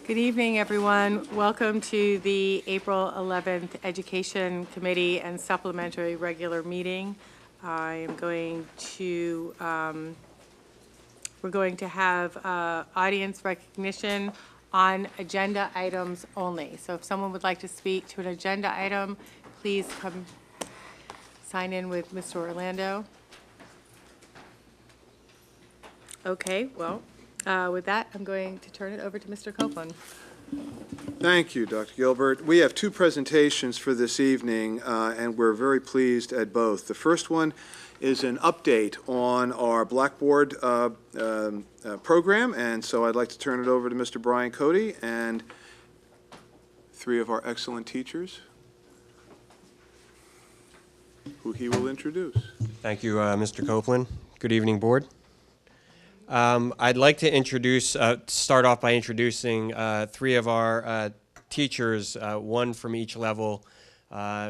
Good evening, everyone. Welcome to the April 11th Education Committee and Supplementary Regular Meeting. I am going to, we're going to have audience recognition on agenda items only. So if someone would like to speak to an agenda item, please come sign in with Mr. Orlando. Okay, well, with that, I'm going to turn it over to Mr. Copeland. Thank you, Dr. Gilbert. We have two presentations for this evening, and we're very pleased at both. The first one is an update on our Blackboard program, and so I'd like to turn it over to Mr. Brian Cody and three of our excellent teachers who he will introduce. Thank you, Mr. Copeland. Good evening, Board. I'd like to start off by introducing three of our teachers, one from each level.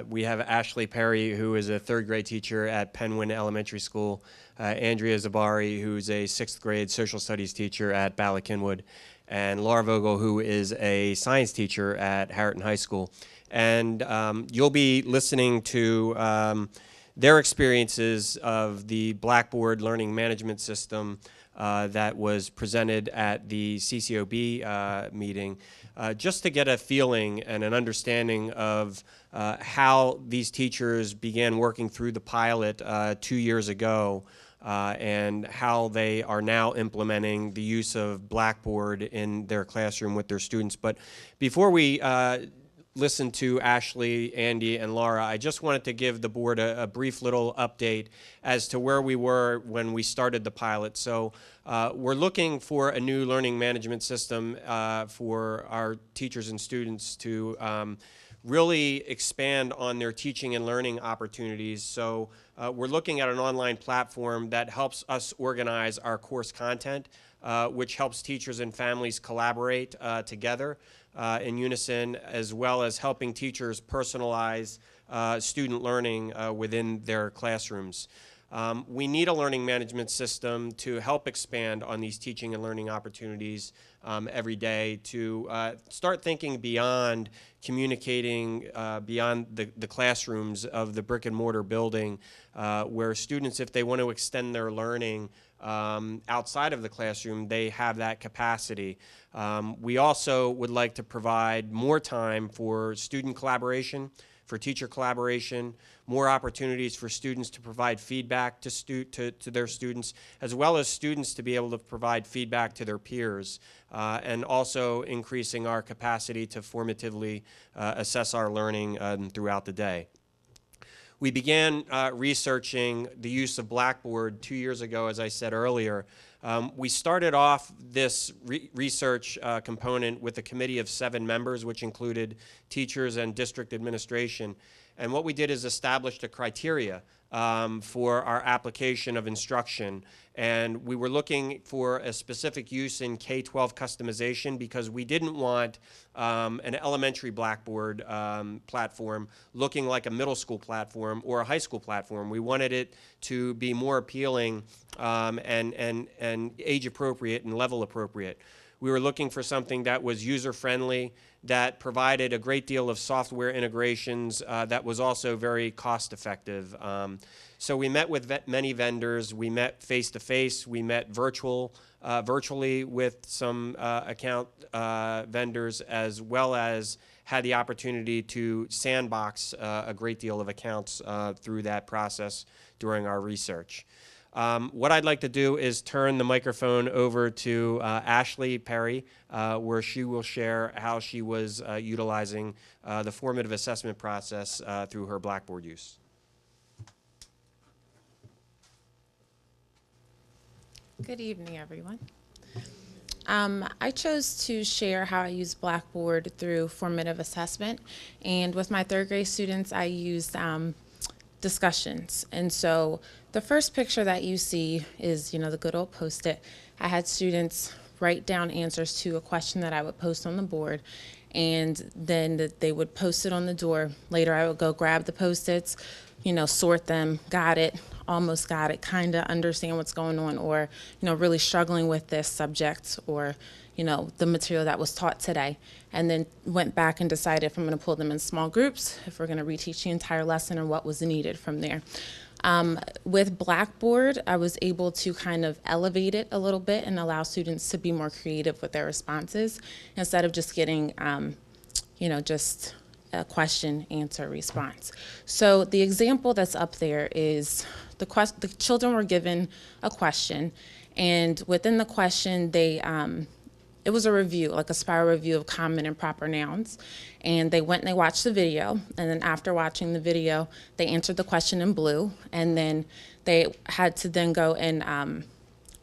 We have Ashley Perry, who is a third grade teacher at Penwyn Elementary School, Andrea Zabari, who's a sixth grade social studies teacher at Bala-Cynwyd, and Laura Vogel, who is a science teacher at Harriton High School. And you'll be listening to their experiences of the Blackboard learning management system that was presented at the CCOB meeting, just to get a feeling and an understanding of how these teachers began working through the pilot 2 years ago and how they are now implementing the use of Blackboard in their classroom with their students. But before we listen to Ashley, Andy, and Laura, I just wanted to give the board a brief little update as to where we were when we started the pilot. So we're looking for a new learning management system for our teachers and students to really expand on their teaching and learning opportunities. So we're looking at an online platform that helps us organize our course content, which helps teachers and families collaborate together in unison, as well as helping teachers personalize student learning within their classrooms. We need a learning management system to help expand on these teaching and learning opportunities every day, to start thinking beyond communicating beyond the classrooms of the brick and mortar building, where students, if they want to extend their learning outside of the classroom, they have that capacity. We also would like to provide more time for student collaboration, for teacher collaboration, more opportunities for students to provide feedback to their students, as well as students to be able to provide feedback to their peers, and also increasing our capacity to formatively assess our learning throughout the day. We began researching the use of Blackboard 2 years ago, as I said earlier. We started off this research component with a committee of 7 members, which included teachers and district administration. And what we did is established a criteria for our application of instruction. And we were looking for a specific use in K-12 customization because we didn't want an elementary Blackboard platform looking like a middle school platform or a high school platform. We wanted it to be more appealing and age appropriate and level appropriate. We were looking for something that was user-friendly, that provided a great deal of software integrations, that was also very cost-effective. So we met with many vendors. We met face-to-face. We met virtually with some account vendors, as well as had the opportunity to sandbox a great deal of accounts through that process during our research. What I'd like to do is turn the microphone over to Ashley Perry, where she will share how she was utilizing the formative assessment process through her Blackboard use. Good evening, everyone. I chose to share how I use Blackboard through formative assessment, and with my third grade students, I used discussions. And so the first picture that you see is, the good old Post-it. I had students write down answers to a question that I would post on the board, and then they would post it on the door. Later, I would go grab the Post-its, sort them, got it, almost got it, kind of understand what's going on, or, really struggling with this subject, or, the material that was taught today. And then went back and decided if I'm going to pull them in small groups, if we're going to reteach the entire lesson, or what was needed from there. With Blackboard, I was able to kind of elevate it a little bit and allow students to be more creative with their responses instead of just getting, just a question, answer, response. So the example that's up there is the children were given a question, and within the question, it was a review, like a spiral review of common and proper nouns. And they went and they watched the video. And then after watching the video, they answered the question in blue. And then they had to then go and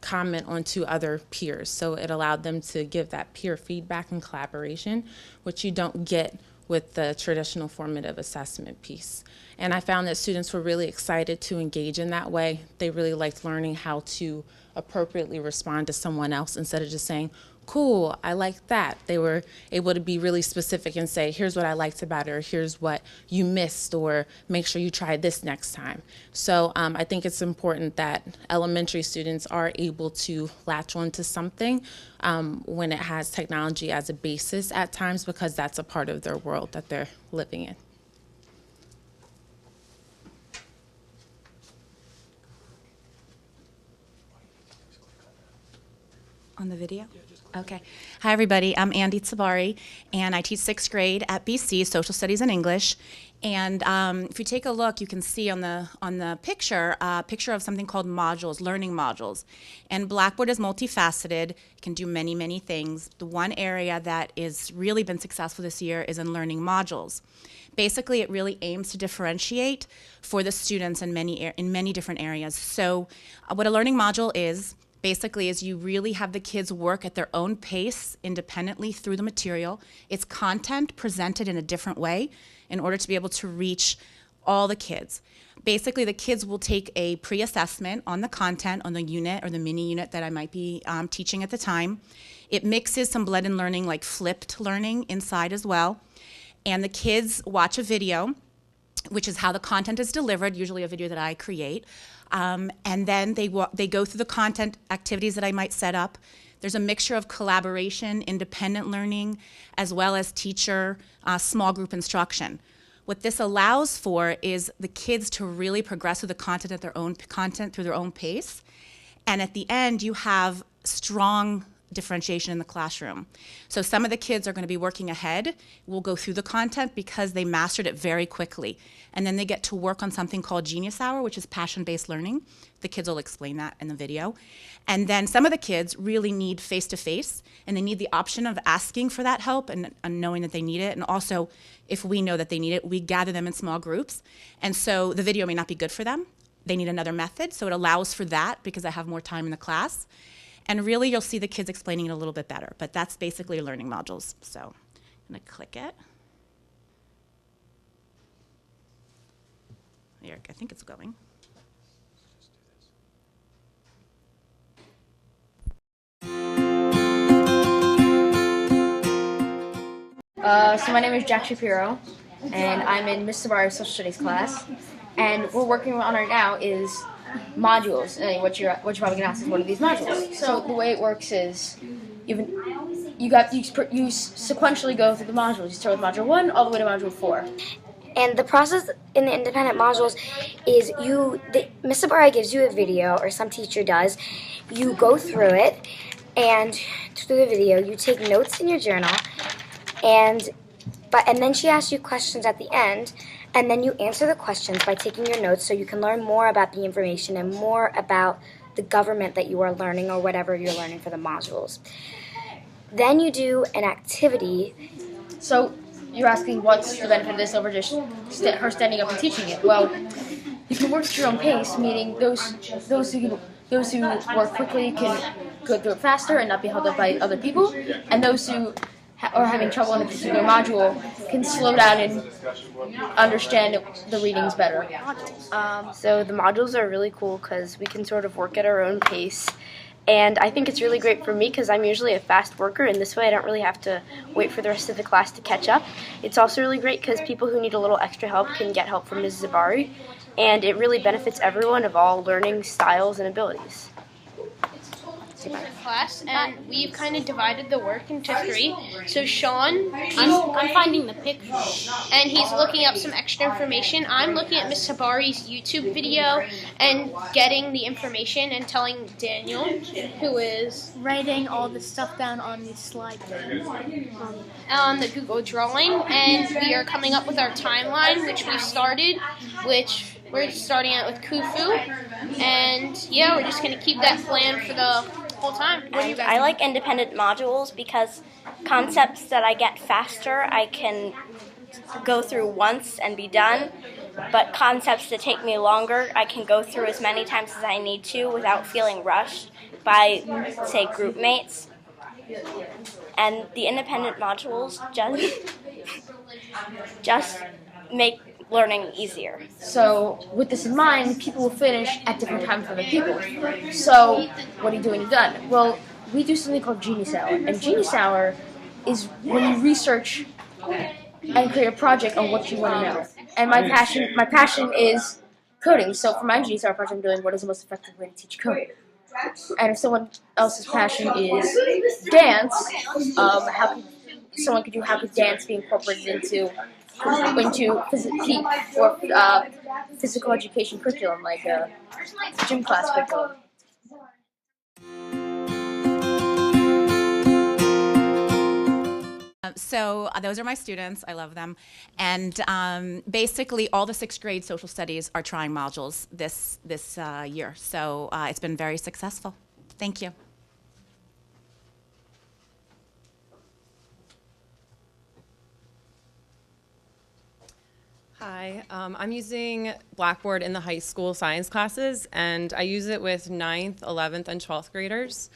comment on to other peers. So it allowed them to give that peer feedback and collaboration, which you don't get with the traditional formative assessment piece. And I found that students were really excited to engage in that way. They really liked learning how to appropriately respond to someone else instead of just saying, cool, I like that. They were able to be really specific and say, here's what I liked about it, or here's what you missed, or make sure you try this next time. So I think it's important that elementary students are able to latch onto something when it has technology as a basis at times, because that's a part of their world that they're living in. On the video? Okay. Hi, everybody. I'm Andy Tsabari, and I teach 6th grade at BC, Social Studies and English. And if you take a look, you can see on the picture, a picture of something called modules, learning modules. And Blackboard is multifaceted. It can do many, many things. The one area that has really been successful this year is in learning modules. Basically, it really aims to differentiate for the students in many different areas. So what a learning module is, basically, is you really have the kids work at their own pace independently through the material. It's content presented in a different way in order to be able to reach all the kids. Basically, the kids will take a pre-assessment on the content, on the unit or the mini unit that I might be teaching at the time. It mixes some blended learning, like flipped learning inside as well. And the kids watch a video, which is how the content is delivered, usually a video that I create. And then they go through the content activities that I might set up. There's a mixture of collaboration, independent learning, as well as teacher small group instruction. What this allows for is the kids to really progress through the content at their own pace. And at the end, you have strong differentiation in the classroom. So some of the kids are going to be working ahead, will go through the content because they mastered it very quickly. And then they get to work on something called Genius Hour, which is passion-based learning. The kids will explain that in the video. And then some of the kids really need face-to-face, and they need the option of asking for that help and knowing that they need it. And also, if we know that they need it, we gather them in small groups. And so the video may not be good for them. They need another method, so it allows for that because I have more time in the class. And really, you'll see the kids explaining it a little bit better. But that's basically learning modules. So I'm going to click it. There, I think it's going. So my name is Jack Shapiro, and I'm in Ms. Sabari's Social Studies class. And what we're working on right now is modules. And what you're probably going to ask is, what are these modules? So the way it works is you sequentially go through the modules. You start with module 1 all the way to module 4. And the process in the independent modules is Ms. Sabari gives you a video, or some teacher does. You go through it, and through the video, you take notes in your journal, and then she asks you questions at the end, and then you answer the questions by taking your notes so you can learn more about the information and more about the government that you are learning or whatever you're learning for the modules. Then you do an activity. So you're asking what's the benefit of this over just her standing up and teaching it? Well, you can work at your own pace, meaning those who work quickly can go through it faster and not be held up by other people, and those who are having trouble in a particular module can slow down and understand the readings better. So the modules are really cool because we can sort of work at our own pace. And I think it's really great for me because I'm usually a fast worker, and this way I don't really have to wait for the rest of the class to catch up. It's also really great because people who need a little extra help can get help from Ms. Zabari. and it really benefits everyone of all learning styles and abilities. Class, and we've kind of divided the work into 3. So Sean, I'm finding the picture, and he's looking up some extra information. I'm looking at Miss Sabari's YouTube video and getting the information and telling Daniel, who is Writing all the stuff down on the slide. on the Google Drawing, and we are coming up with our timeline, which we've started, which we're starting out with Khufu, and yeah, we're just going to keep that plan for the whole time. What do you guys I like independent modules because concepts that I get faster I can go through once and be done, but concepts that take me longer I can go through as many times as I need to without feeling rushed by, say, group mates. And the independent modules just make learning easier. So with this in mind, people will finish at different times for other people. So what do you do when you're done? Well, we do something called Genius Hour. And Genius Hour is when you research and create a project on what you want to know. And my passion is coding. So for my Genius Hour project, I'm doing what is the most effective way to teach coding. And if someone else's passion is dance, how could dance be incorporated into physical education curriculum, like a gym class curriculum. So those are my students. I love them. And basically all the 6th grade social studies are trying modules this year. So it's been very successful. Thank you. Hi, I'm using Blackboard in the high school science classes, and I use it with 9th, 11th, and 12th graders.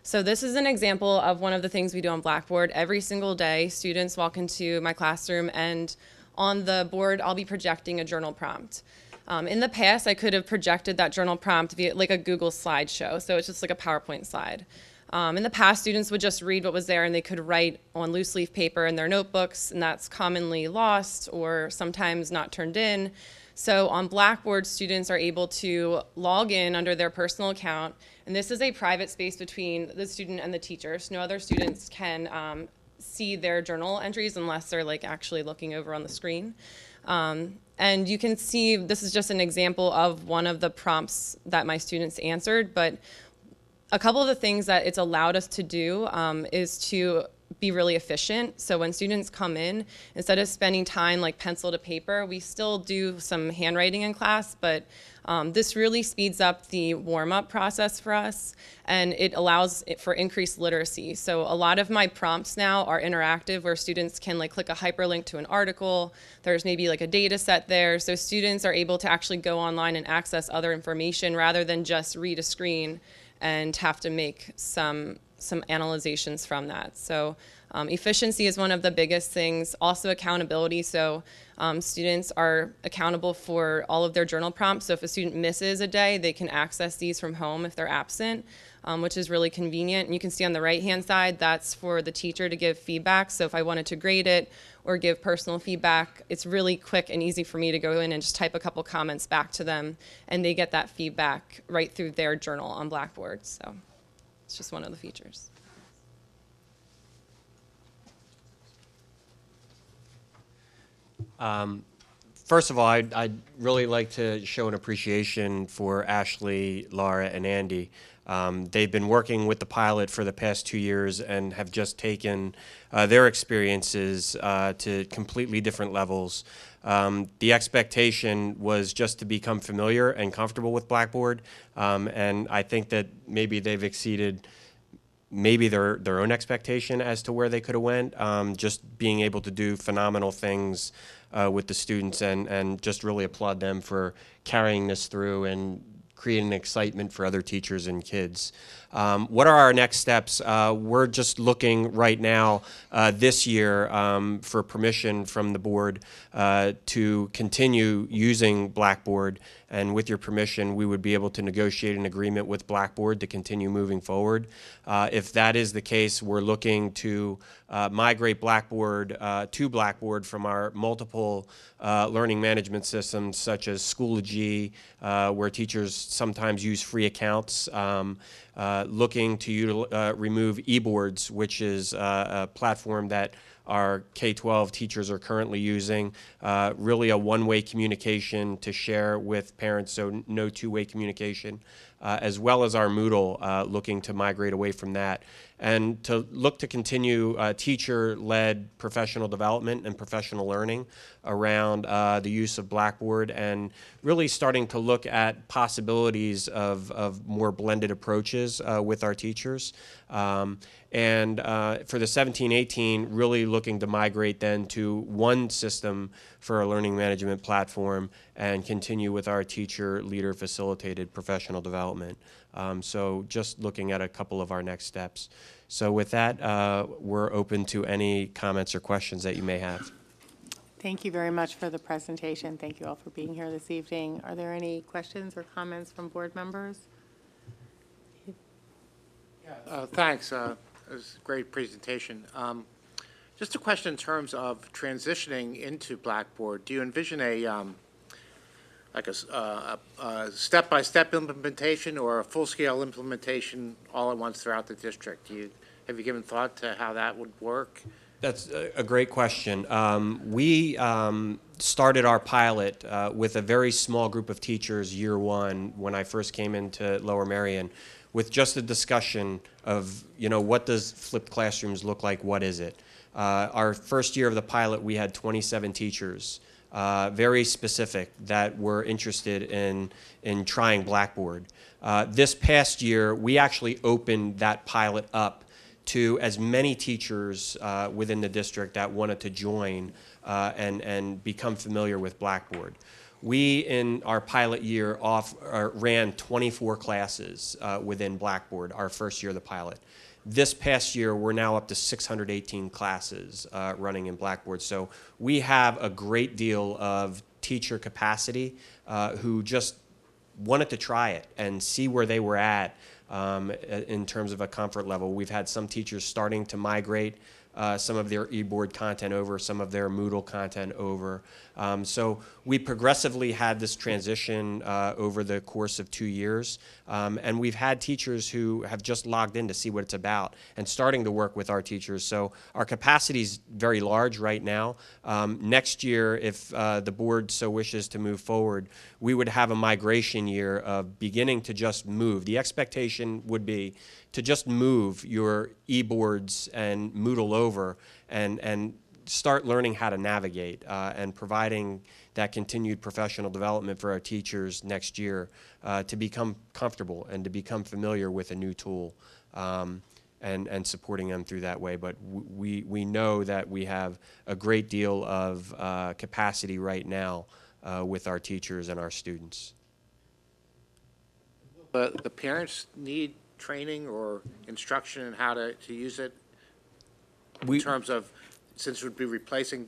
So this is an example of one of the things we do on Blackboard. Every single day, students walk into my classroom, and on the board, I'll be projecting a journal prompt. In the past, I could have projected that journal prompt via like a Google slideshow, so it's just like a PowerPoint slide. In the past, students would just read what was there and they could write on loose leaf paper in their notebooks, and that's commonly lost or sometimes not turned in. So on Blackboard, students are able to log in under their personal account, and this is a private space between the student and the teacher, so no other students can see their journal entries unless they're like actually looking over on the screen. And you can see this is just an example of one of the prompts that my students answered, but a couple of the things that it's allowed us to do is to be really efficient. So when students come in, instead of spending time like pencil to paper, we still do some handwriting in class, but this really speeds up the warm-up process for us, and it allows for increased literacy. So a lot of my prompts now are interactive, where students can like click a hyperlink to an article. There's maybe like a data set there, so students are able to actually go online and access other information rather than just read a screen and have to make some analyzations from that. So efficiency is one of the biggest things. Also accountability. So students are accountable for all of their journal prompts. So if a student misses a day, they can access these from home if they're absent, which is really convenient. And you can see on the right-hand side, that's for the teacher to give feedback. So if I wanted to grade it or give personal feedback, it's really quick and easy for me to go in and just type a couple comments back to them, and they get that feedback right through their journal on Blackboard. So it's just one of the features. First of all, I'd really like to show an appreciation for Ashley, Laura, and Andy. They've been working with the pilot for the past 2 years and have just taken their experiences to completely different levels. The expectation was just to become familiar and comfortable with Blackboard, and I think that maybe they've exceeded maybe their own expectation as to where they could have went, just being able to do phenomenal things with the students, and just really applaud them for carrying this through and creating excitement for other teachers and kids. What are our next steps? We're just looking right now this year for permission from the board to continue using Blackboard, and with your permission, we would be able to negotiate an agreement with Blackboard to continue moving forward. If that is the case, we're looking to migrate Blackboard to Blackboard from our multiple learning management systems such as Schoology, where teachers sometimes use free accounts, looking to remove eBoards, which is a platform that our K-12 teachers are currently using, really a one-way communication to share with parents, so no two-way communication, as well as our Moodle, looking to migrate away from that, and to look to continue teacher-led professional development and professional learning around the use of Blackboard, and really starting to look at possibilities of more blended approaches with our teachers. And for the 17-18, really looking to migrate then to one system for our learning management platform and continue with our teacher, leader, facilitated professional development. So just looking at a couple of our next steps. So with that, we're open to any comments or questions that you may have. Thank you very much for the presentation. Thank you all for being here this evening. Are there any questions or comments from board members? Thanks. It was a great presentation. Just a question in terms of transitioning into Blackboard. Do you envision a like a step-by-step implementation or a full-scale implementation all at once throughout the district? Have you given thought to how that would work? That's a great question. We started our pilot with a very small group of teachers year one when I first came into Lower Merion, with just a discussion of, what does flipped classrooms look like? What is it? Our first year of the pilot, we had 27 teachers, very specific, that were interested in trying Blackboard. This past year, we actually opened that pilot up to as many teachers within the district that wanted to join and become familiar with Blackboard. We, in our pilot year, ran 24 classes within Blackboard, our first year of the pilot. This past year, we're now up to 618 classes running in Blackboard. So we have a great deal of teacher capacity who just wanted to try it and see where they were at in terms of a comfort level. We've had some teachers starting to migrate some of their eBoard content over, some of their Moodle content over. So we progressively had this transition over the course of 2 years, and we've had teachers who have just logged in to see what it's about and starting to work with our teachers. So our capacity is very large right now. Next year, if the board so wishes to move forward, we would have a migration year of beginning to just move. The expectation would be to just move your eBoards and Moodle over and start learning how to navigate and providing that continued professional development for our teachers next year to become comfortable and to become familiar with a new tool and supporting them through that way. But we know that we have a great deal of capacity right now with our teachers and our students. The parents need training or instruction in how to use it in terms of, since it would be replacing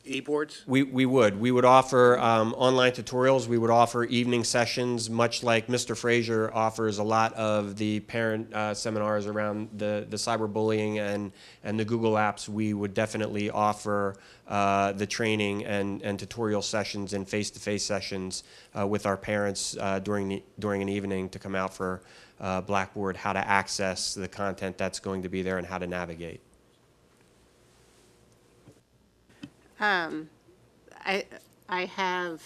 eBoards? We would offer online tutorials. We would offer evening sessions, much like Mr. Frazier offers a lot of the parent seminars around the cyberbullying and the Google apps. We would definitely offer the training and tutorial sessions and face-to-face sessions with our parents during an evening to come out for Blackboard, how to access the content that's going to be there and how to navigate. I have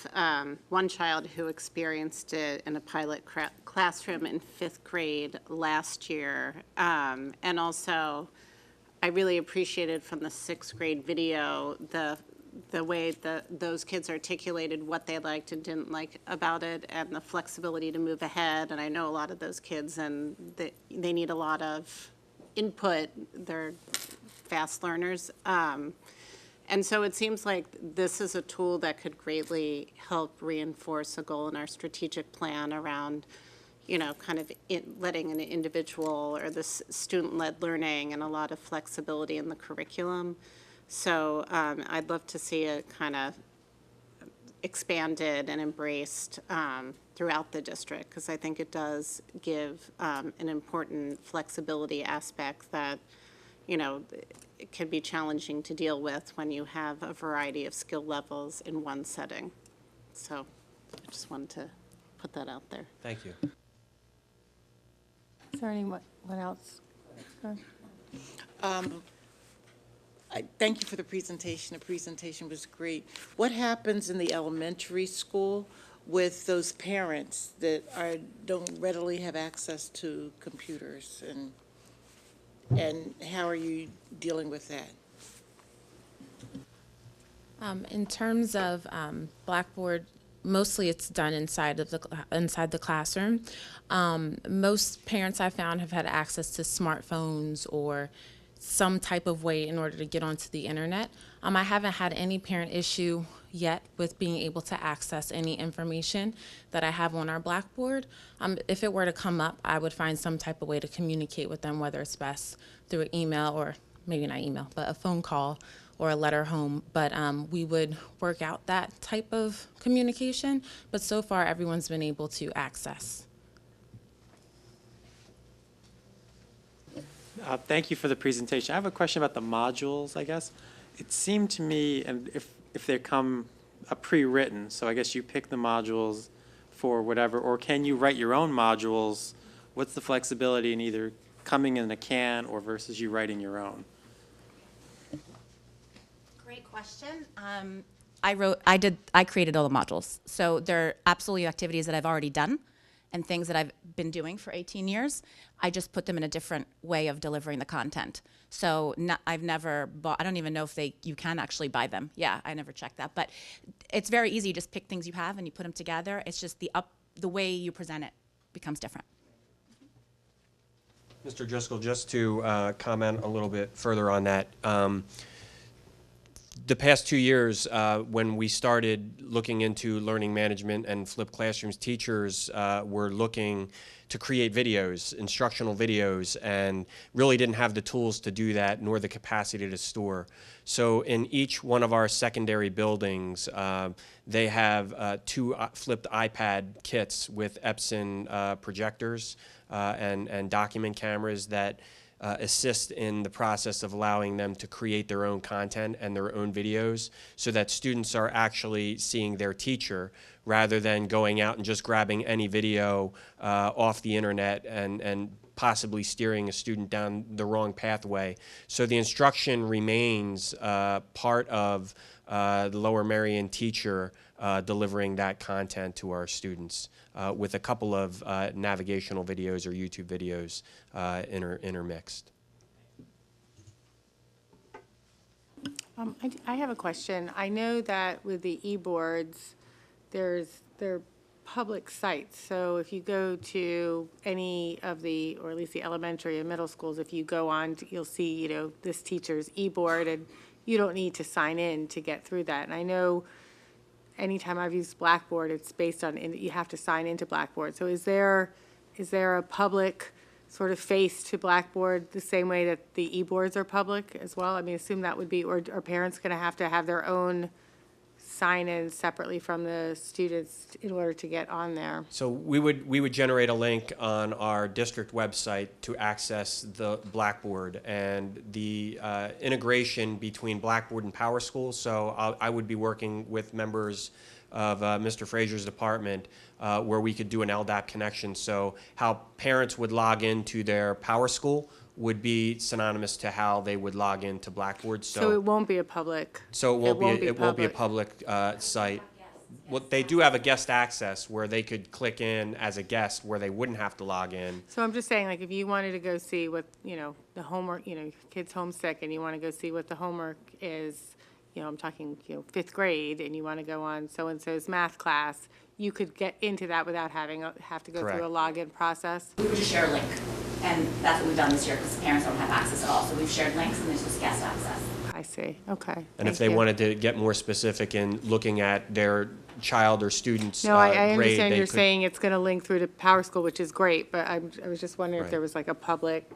one child who experienced it in a pilot classroom in 5th grade last year. And also, I really appreciated from the 6th grade video the way that those kids articulated what they liked and didn't like about it and the flexibility to move ahead. And I know a lot of those kids, and they need a lot of input. They're fast learners. And so it seems like this is a tool that could greatly help reinforce a goal in our strategic plan around, kind of letting an individual or this student-led learning and a lot of flexibility in the curriculum. So I'd love to see it kind of expanded and embraced throughout the district, because I think it does give an important flexibility aspect that, it can be challenging to deal with when you have a variety of skill levels in one setting. So I just wanted to put that out there. Thank you. Is there anyone else? Thank you for the presentation. The presentation was great. What happens in the elementary school with those parents that don't readily have access to computers, and how are you dealing with that? In terms of Blackboard, mostly it's done inside the classroom. Most parents I found have had access to smartphones or some type of way in order to get onto the internet. I haven't had any parent issue yet with being able to access any information that I have on our Blackboard. If it were to come up, I would find some type of way to communicate with them, whether it's best through an email, or maybe not email, but a phone call or a letter home. But we would work out that type of communication. But so far, everyone's been able to access. Thank you for the presentation. I have a question about the modules, I guess. It seemed to me, and if they come pre-written, so I guess you pick the modules for whatever, or can you write your own modules? What's the flexibility in either coming in a can or versus you writing your own? Great question. I created all the modules. So they're absolutely activities that I've already done and things that I've been doing for 18 years. I just put them in a different way of delivering the content. So I've never bought, I don't even know if you can actually buy them. Yeah, I never checked that. But it's very easy. You just pick things you have and you put them together. It's just the way you present it becomes different. Mr. Driscoll, just to comment a little bit further on that. The past 2 years, when we started looking into learning management and flipped classrooms, teachers were looking to create videos, instructional videos, and really didn't have the tools to do that, nor the capacity to store. So in each one of our secondary buildings, they have 2 flipped iPad kits with Epson projectors and document cameras that assist in the process of allowing them to create their own content and their own videos, so that students are actually seeing their teacher rather than going out and just grabbing any video off the internet and possibly steering a student down the wrong pathway. So the instruction remains part of the Lower Merion teacher delivering that content to our students with a couple of navigational videos or YouTube videos intermixed. I have a question. I know that with the e-boards, they're public sites. So if you go to any of the, or at least the elementary and middle schools, if you go on, you'll see, this teacher's e-board, and you don't need to sign in to get through that. And I know anytime I've used Blackboard, it's based on, you have to sign into Blackboard. So is there a public sort of face to Blackboard the same way that the e-boards are public as well? I mean, assume that would be, or are parents going to have their own sign in separately from the students in order to get on there? So we would generate a link on our district website to access the Blackboard, and the integration between Blackboard and PowerSchool. So I would be working with members of Mr. Frazier's department where we could do an LDAP connection. So how parents would log into their PowerSchool would be synonymous to how they would log into Blackboard. So it won't be a public. So it won't be a public site. Well, they do have a guest access where they could click in as a guest where they wouldn't have to log in. So I'm just saying, like, if you wanted to go see what, the homework, kid's homesick and you want to go see what the homework is, I'm talking, 5th grade, and you want to go on so-and-so's math class, you could get into that without have to go Correct. through a login process? We would just share a link, and that's what we've done this year because parents don't have access at all. So we've shared links, and there's just guest access. I see, okay. And if they wanted to get more specific in looking at their child or student's No, I grade, understand they you're could- saying it's going to link through to Power School, which is great, but I was just wondering if Right. there was like a public,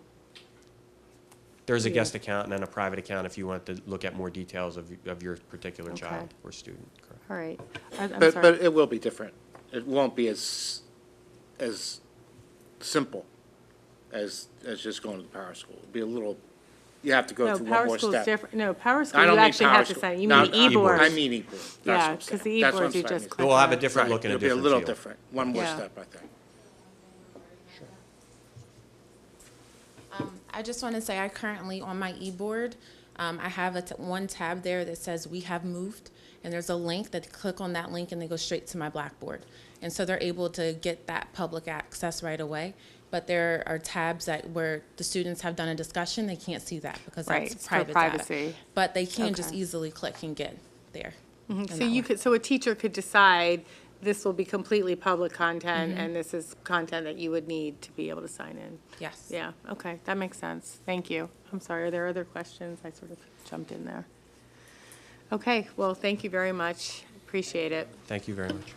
There's a Yeah. guest account and then a private account if you want to look at more details of your particular Okay. child or student. Correct. all right. I'm But sorry. it will be different. It won't be as simple as just going to the power school. It'll be a little, you have to go No, through Power one more School's step. different, no, Power School, I you don't mean actually power have to school. sign, you No, mean the e-board. I mean e-board. That's what Yeah, I'm because saying. the That's what e-boards, I'm you saying. just It click will have a on. different Right, look and a it'll be a different little feel. different. One more Yeah. step, I think. I just want to say I currently, on my e-board, I have one tab there that says "We have moved," and there's a link that click on that link and they go straight to my Blackboard. And so they're able to get that public access right away. But there are tabs where the students have done a discussion, they can't see that because Right, that's it's for private privacy. data. But they can just Okay. easily click and get there. in So that you way. could, so a teacher could decide, this will be completely public content, Mm-hmm. and this is content that you would need to be able to sign in. Yes. Yeah, okay, that makes sense. Thank you. I'm sorry, are there other questions? I sort of jumped in there. Okay, well, thank you very much. Appreciate it. Thank you very much.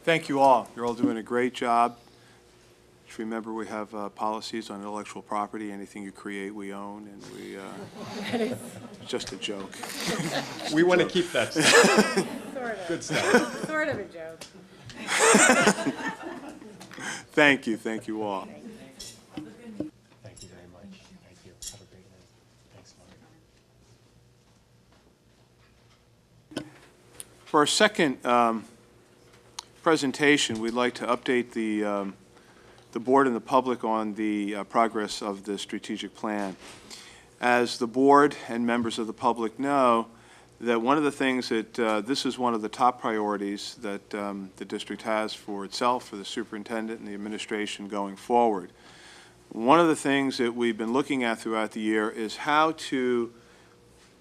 Thank you all. You're all doing a great job. Just remember, we have policies on intellectual property. Anything you create, we own, and we, it's just a joke. We want to keep that. Sort of. Good stuff. Sort of a joke. Thank you all. Thank you very much. Thank you. Have a great night. Thanks, Mark. For our second presentation, we'd like to update the board and the public on the progress of the strategic plan. As the board and members of the public know, that one of the things that this is one of the top priorities that the district has for itself, for the superintendent and the administration going forward. One of the things that we've been looking at throughout the year is how to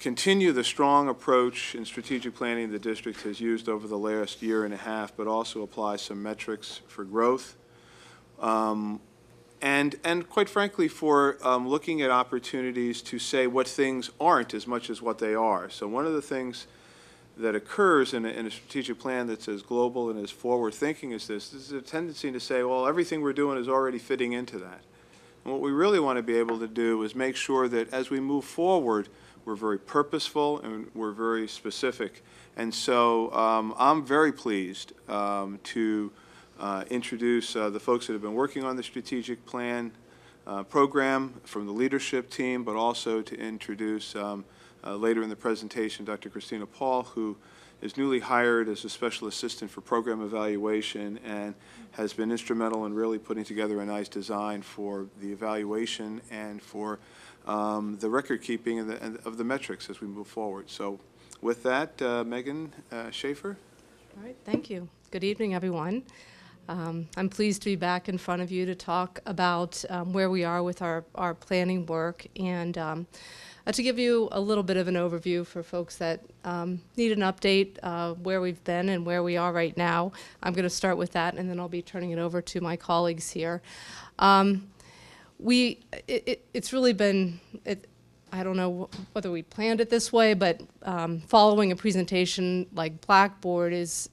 continue the strong approach in strategic planning the district has used over the last year and a half, but also apply some metrics for growth. And quite frankly, for looking at opportunities to say what things aren't as much as what they are. So one of the things that occurs in a strategic plan that's as global and as forward-thinking as this is a tendency to say, well, everything we're doing is already fitting into that. And what we really want to be able to do is make sure that as we move forward, we're very purposeful and we're very specific. And so I'm very pleased to introduce the folks that have been working on the strategic plan program from the leadership team, but also to introduce later in the presentation Dr. Christina Paul, who is newly hired as a special assistant for program evaluation and has been instrumental in really putting together a nice design for the evaluation and for the record keeping of the metrics as we move forward. So with that, Megan Schaefer. All right, thank you. Good evening, everyone. I'm pleased to be back in front of you to talk about where we are with our planning work and to give you a little bit of an overview for folks that need an update where we've been and where we are right now. I'm going to start with that, and then I'll be turning it over to my colleagues here. It's really been, I don't know whether we planned it this way, but following a presentation like Blackboard is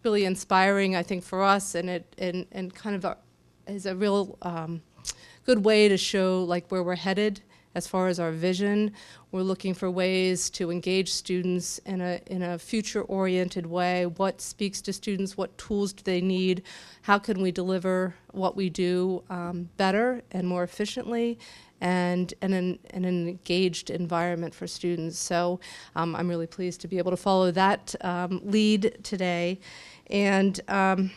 really inspiring, I think, for us, and kind of is a real good way to show like where we're headed as far as our vision. We're looking for ways to engage students in a future-oriented way. What speaks to students? What tools do they need? How can we deliver what we do better and more efficiently? And an engaged environment for students. So I'm really pleased to be able to follow that lead today. And I'm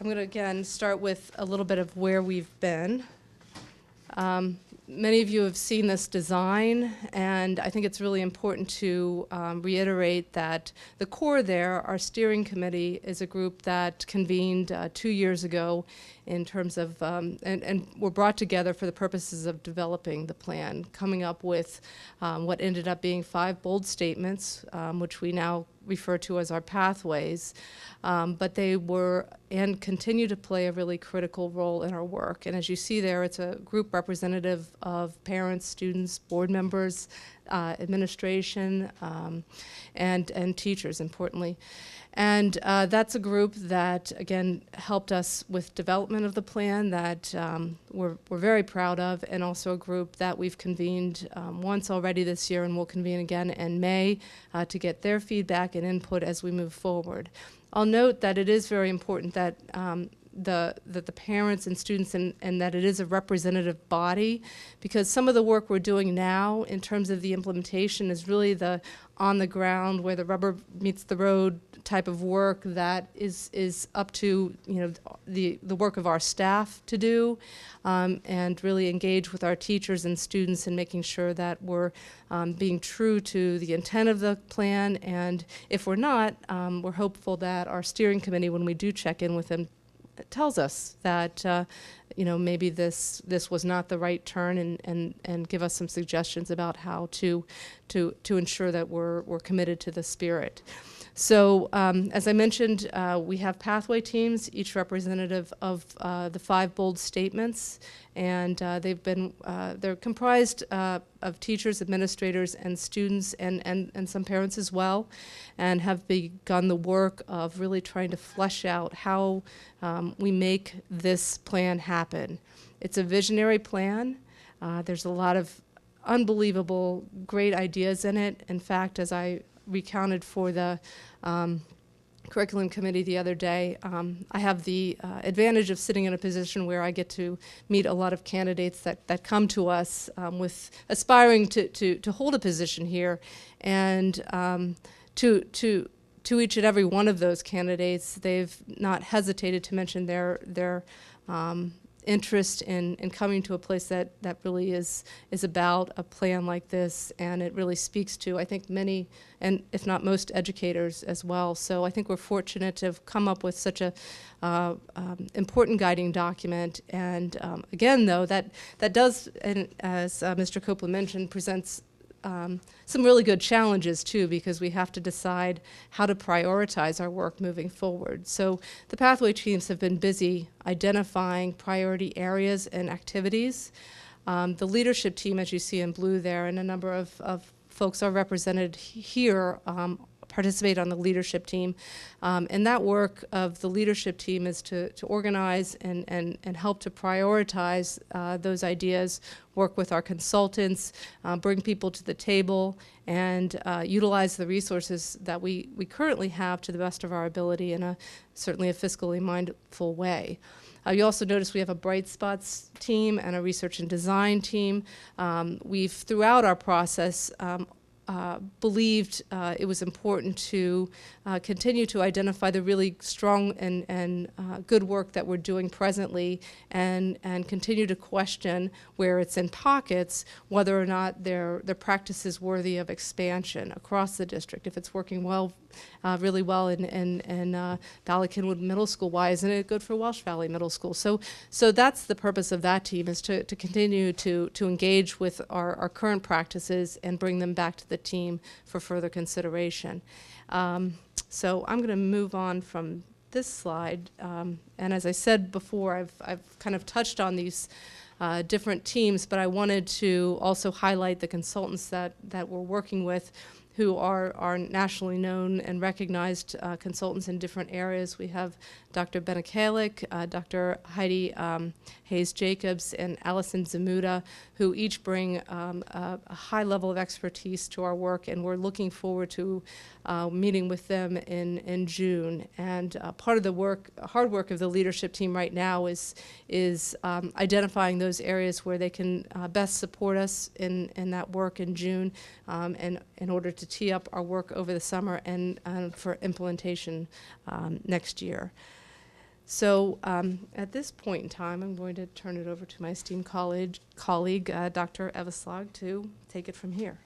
going to, again, start with a little bit of where we've been. Many of you have seen this design, and I think it's really important to reiterate that the core there, our steering committee, is a group that convened 2 years ago in terms of, and were brought together for the purposes of developing the plan, coming up with what ended up being 5 bold statements, which we now refer to as our pathways. But they were and continue to play a really critical role in our work. And as you see there, it's a group representative of parents, students, board members, administration, and teachers, importantly. And that's a group that, again, helped us with development of the plan that we're very proud of, and also a group that we've convened once already this year and will convene again in May to get their feedback and input as we move forward. I'll note that it is very important that the parents and students and that it is a representative body, because some of the work we're doing now in terms of the implementation is really the on the ground where the rubber meets the road type of work that is up to the work of our staff to do, and really engage with our teachers and students in making sure that we're being true to the intent of the plan. And if we're not, we're hopeful that our steering committee, when we do check in with them, tells us that maybe this was not the right turn, and give us some suggestions about how to ensure that we're committed to the spirit. So as I mentioned, we have pathway teams, each representative of the 5 bold statements, and they're comprised of teachers, administrators, and students, and some parents as well, and have begun the work of really trying to flesh out how we make this plan happen. It's a visionary plan. There's a lot of unbelievable, great ideas in it. In fact, as I recounted for the curriculum committee the other day, I have the advantage of sitting in a position where I get to meet a lot of candidates that come to us with aspiring to hold a position here. And to each and every one of those candidates, they've not hesitated to mention their interest in coming to a place that really is about a plan like this, and it really speaks to, I think, many, and if not most, educators as well. So I think we're fortunate to have come up with such a important guiding document. And again, though, that does, and as Mr. Copeland mentioned, presents some really good challenges too, because we have to decide how to prioritize our work moving forward. So the pathway teams have been busy identifying priority areas and activities. The leadership team, as you see in blue there, and a number of folks are represented here, participate on the leadership team. And that work of the leadership team is to organize and help to prioritize those ideas, work with our consultants, bring people to the table, and utilize the resources that we currently have to the best of our ability in certainly a fiscally mindful way. You also notice we have a Bright Spots team and a research and design team. We've, throughout our process, believed it was important to continue to identify the really strong and good work that we're doing presently, and continue to question where it's in pockets whether or not their practice is worthy of expansion across the district. If it's working well, really well in Valley Kenwood Middle School, why isn't it good for Welsh Valley Middle School? So that's the purpose of that team, is to continue to engage with our current practices and bring them back to the team for further consideration. So I'm going to move on from this slide. And as I said before, I've kind of touched on these different teams, but I wanted to also highlight the consultants that we're working with, who are nationally known and recognized consultants in different areas. We have Dr. Benekalik, Dr. Heidi Hayes-Jacobs, and Allison Zamuda, who each bring a high level of expertise to our work, and we're looking forward to meeting with them in June. And part of the hard work of the leadership team right now is identifying those areas where they can best support us in that work in June, and in order to tee up our work over the summer and for implementation next year. So at this point in time, I'm going to turn it over to my esteemed colleague, Dr. Eveslag, to take it from here.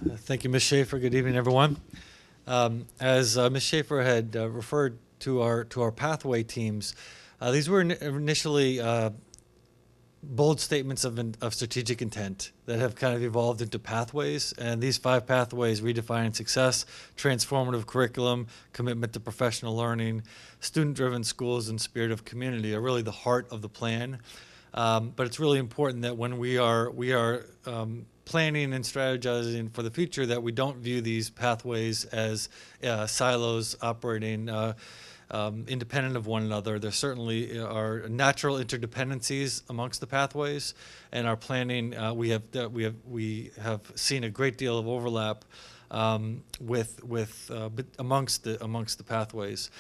Thank you, Ms. Schaefer. Good evening, everyone. As Ms. Schaefer had referred to our pathway teams, these were initially bold statements of strategic intent that have kind of evolved into pathways. And these 5 pathways, redefining success, transformative curriculum, commitment to professional learning, student-driven schools, and spirit of community, are really the heart of the plan. But it's really important that when we are planning and strategizing for the future, that we don't view these pathways as silos operating independent of one another. There certainly are natural interdependencies amongst the pathways, and our planning we have seen a great deal of overlap amongst the pathways.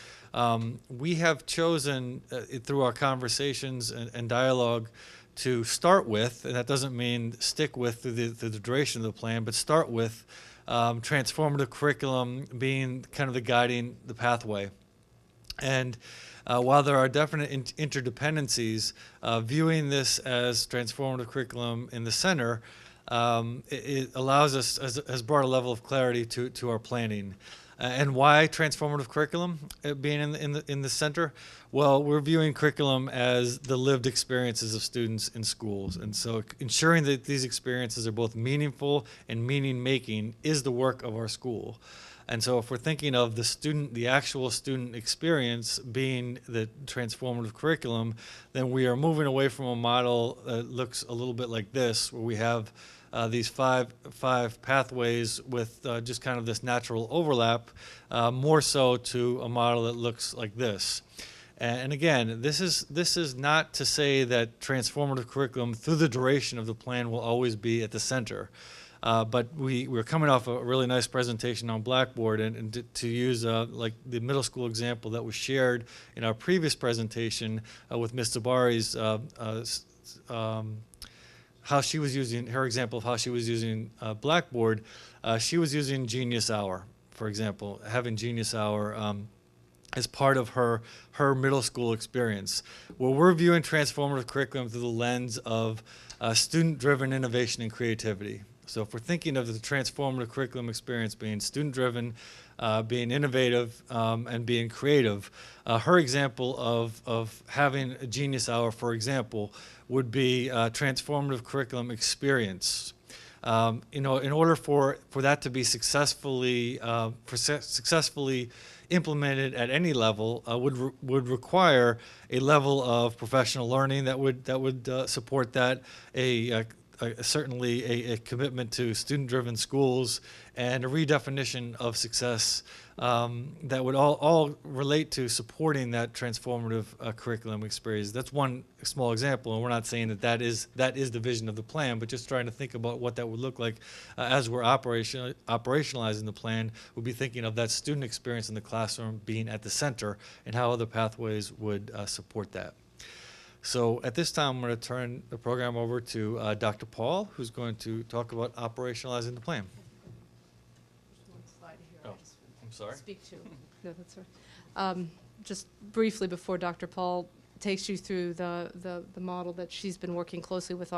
We have chosen through our conversations and dialogue to start with, and that doesn't mean stick with through the duration of the plan, but start with transformative curriculum being kind of the pathway. And while there are definite interdependencies, viewing this as transformative curriculum in the center, it allows us, has brought a level of clarity to our planning. And why transformative curriculum being in the center? Well, we're viewing curriculum as the lived experiences of students in schools. And so ensuring that these experiences are both meaningful and meaning-making is the work of our school. And so if we're thinking of the actual student experience being the transformative curriculum, then we are moving away from a model that looks a little bit like this, where we have these five pathways with just kind of this natural overlap, more so to a model that looks like this. And again, this is not to say that transformative curriculum through the duration of the plan will always be at the center. But we're coming off a really nice presentation on Blackboard, and to use like the middle school example that was shared in our previous presentation with Ms. Zabari's how she was using her example of how she was using Blackboard. She was using Genius Hour, for example, having Genius Hour as part of her middle school experience, where we're viewing transformative curriculum through the lens of student-driven innovation and creativity. So if we're thinking of the transformative curriculum experience being student-driven, being innovative, and being creative, her example of having a Genius Hour, for example, would be a transformative curriculum experience. In order for that to be successfully implemented at any level, would require a level of professional learning that would support that, certainly a commitment to student-driven schools, and a redefinition of success that would all relate to supporting that transformative curriculum experience. That's one small example, and we're not saying that is the vision of the plan, but just trying to think about what that would look like as we're operationalizing the plan. We'll be thinking of that student experience in the classroom being at the center, and how other pathways would support that. So at this time, I'm going to turn the program over to Dr. Paul, who's going to talk about operationalizing the plan. Oh, I'm sorry. Speak to. No, that's right. Just briefly before Dr. Paul takes you through the model that she's been working closely with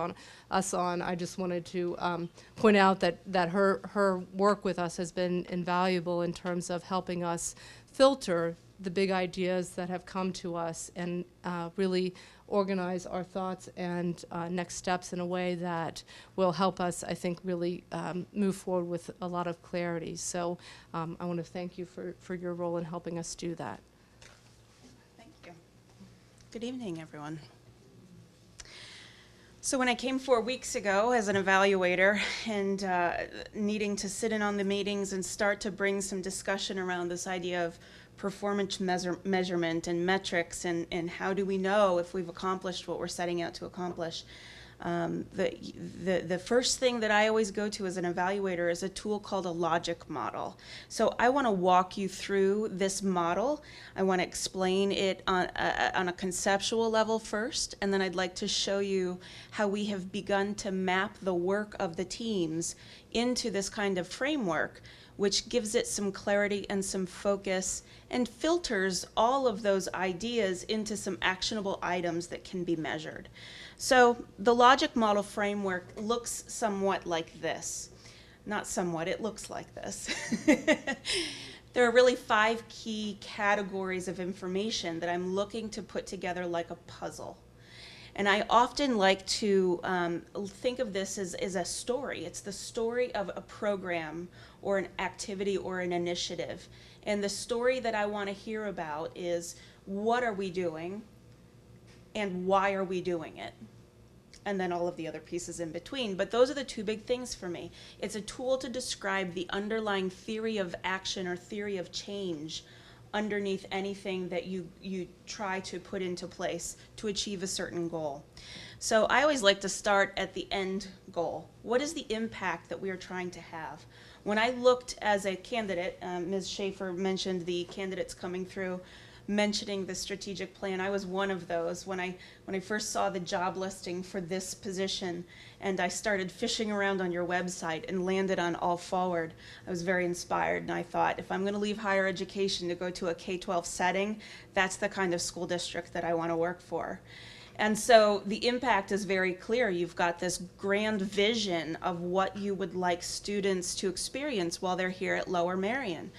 us on, I just wanted to point out that her work with us has been invaluable in terms of helping us filter the big ideas that have come to us and really organize our thoughts and next steps in a way that will help us, I think, really move forward with a lot of clarity. So I want to thank you for your role in helping us do that. Thank you. Good evening, everyone. So when I came 4 weeks ago as an evaluator and needing to sit in on the meetings and start to bring some discussion around this idea of performance measurement and metrics and how do we know if we've accomplished what we're setting out to accomplish. The first thing that I always go to as an evaluator is a tool called a logic model. So I want to walk you through this model. I want to explain it on a conceptual level first, and then I'd like to show you how we have begun to map the work of the teams into this kind of framework, which gives it some clarity and some focus and filters all of those ideas into some actionable items that can be measured. So the logic model framework looks somewhat like this. Not somewhat, it looks like this. There are really 5 key categories of information that I'm looking to put together like a puzzle. And I often like to think of this as a story. It's the story of a program or an activity or an initiative. And the story that I want to hear about is, what are we doing and why are we doing it? And then all of the other pieces in between. But those are the two big things for me. It's a tool to describe the underlying theory of action or theory of change underneath anything that you try to put into place to achieve a certain goal. So I always like to start at the end goal. What is the impact that we are trying to have? When I looked as a candidate, Ms. Schaefer mentioned the candidates coming through mentioning the strategic plan. I was one of those when I first saw the job listing for this position, and I started fishing around on your website and landed on All Forward. I was very inspired, and I thought, if I'm going to leave higher education to go to a K-12 setting, that's the kind of school district that I want to work for. And so the impact is very clear. You've got this grand vision of what you would like students to experience while they're here at Lower Merion.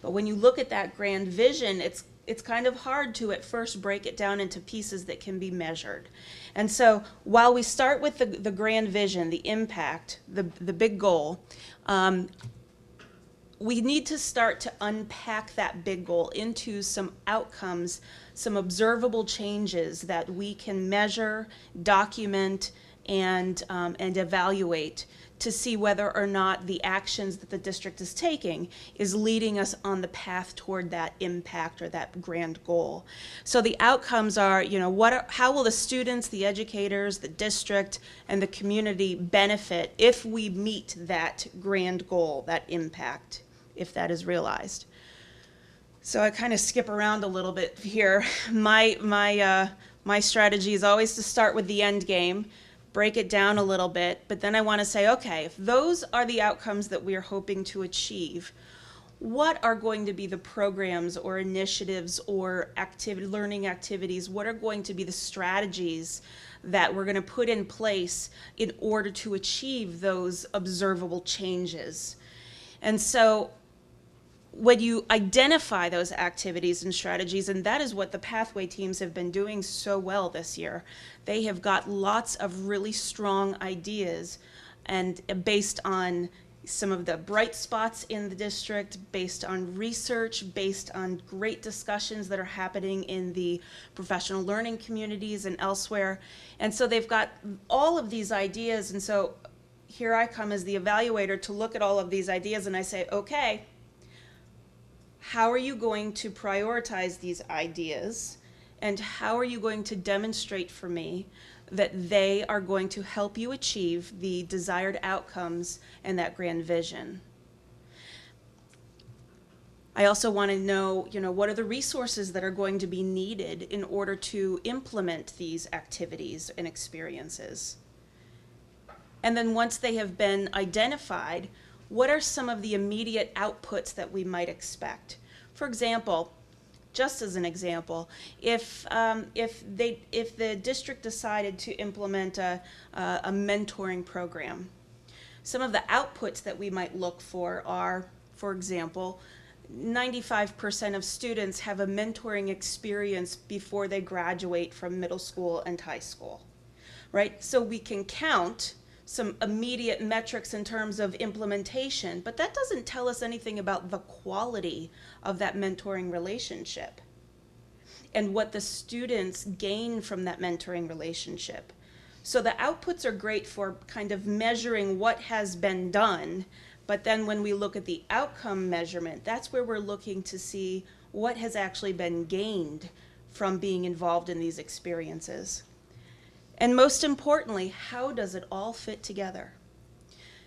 But when you look at that grand vision, it's kind of hard to at first break it down into pieces that can be measured. And so while we start with the grand vision, the impact, the big goal, we need to start to unpack that big goal into some outcomes, some observable changes that we can measure, document, and evaluate to see whether or not the actions that the district is taking is leading us on the path toward that impact or that grand goal. So the outcomes are, how will the students, the educators, the district, and the community benefit if we meet that grand goal, that impact, if that is realized? So I kind of skip around a little bit here. My strategy is always to start with the end game, break it down a little bit, but then I want to say, okay, if those are the outcomes that we are hoping to achieve, what are going to be the programs or initiatives or learning activities? What are going to be the strategies that we're going to put in place in order to achieve those observable changes? And so when you identify those activities and strategies, and that is what the pathway teams have been doing so well this year, they have got lots of really strong ideas, and based on some of the bright spots in the district, based on research, based on great discussions that are happening in the professional learning communities and elsewhere. And so they've got all of these ideas, and so here I come as the evaluator to look at all of these ideas, and I say, okay, how are you going to prioritize these ideas, and how are you going to demonstrate for me that they are going to help you achieve the desired outcomes and that grand vision? I also want to know, what are the resources that are going to be needed in order to implement these activities and experiences? And then once they have been identified, what are some of the immediate outputs that we might expect? For example, just as an example, if the district decided to implement a mentoring program, some of the outputs that we might look for are, for example, 95% of students have a mentoring experience before they graduate from middle school and high school, right? So we can count some immediate metrics in terms of implementation, but that doesn't tell us anything about the quality of that mentoring relationship and what the students gain from that mentoring relationship. So the outputs are great for kind of measuring what has been done, but then when we look at the outcome measurement, that's where we're looking to see what has actually been gained from being involved in these experiences. And most importantly, how does it all fit together?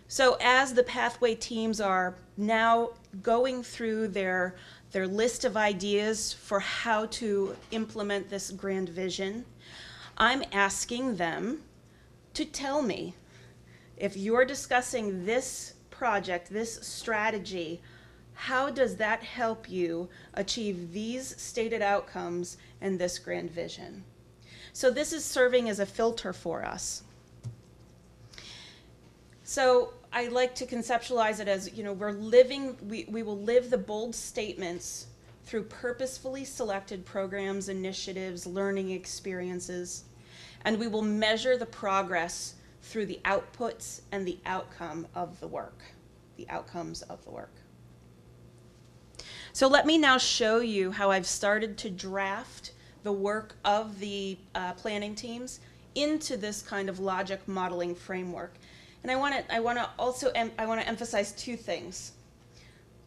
So as the pathway teams are now going through their list of ideas for how to implement this grand vision, I'm asking them to tell me, if you're discussing this project, this strategy, how does that help you achieve these stated outcomes and this grand vision? So this is serving as a filter for us. So I like to conceptualize it as, we will live the bold statements through purposefully selected programs, initiatives, learning experiences. And we will measure the progress through the outputs and the outcome of the work, the outcomes of the work. So let me now show you how I've started to draft the work of the planning teams into this kind of logic modeling framework. And I want to emphasize three things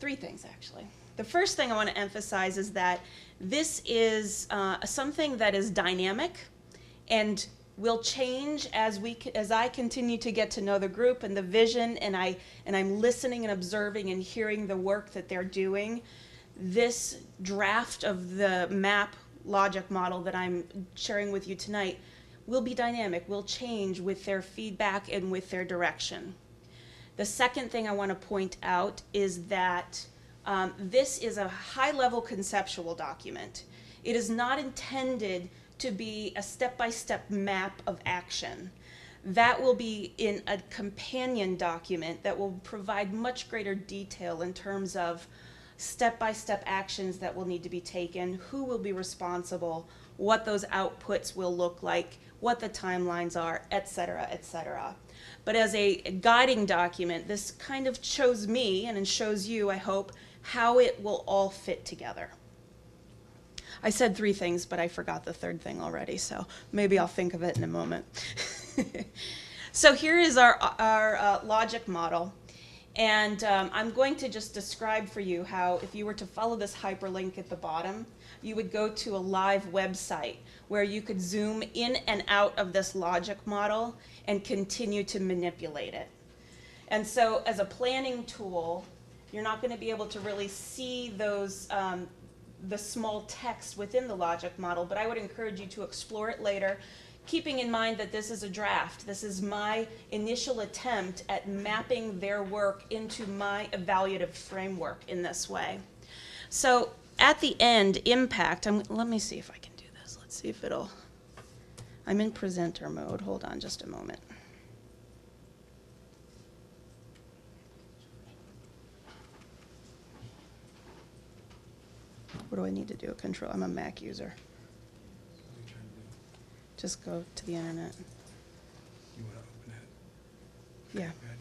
actually. The first thing I want to emphasize is that this is something that is dynamic and will change as I continue to get to know the group and the vision, and I'm listening and observing and hearing the work that they're doing. This draft of the MAP logic model that I'm sharing with you tonight will be dynamic, will change with their feedback and with their direction. The second thing I want to point out is that this is a high-level conceptual document. It is not intended to be a step-by-step map of action. That will be in a companion document that will provide much greater detail in terms of step-by-step actions that will need to be taken, who will be responsible, what those outputs will look like, what the timelines are, et cetera, et cetera. But as a guiding document, this kind of shows me, and it shows you, I hope, how it will all fit together. I said three things, but I forgot the third thing already, so maybe I'll think of it in a moment. So here is our logic model. And I'm going to just describe for you how, if you were to follow this hyperlink at the bottom, you would go to a live website where you could zoom in and out of this logic model and continue to manipulate it. And so as a planning tool, you're not going to be able to really see those the small text within the logic model, but I would encourage you to explore it later, keeping in mind that this is a draft. This is my initial attempt at mapping their work into my evaluative framework in this way. So at the end, impact, let me see if I can do this. Let's see if it'll, I'm in presenter mode. Hold on just a moment. What do I need to do? Control, I'm a Mac user. Just go to the internet. You want to open it? Yeah. Go ahead.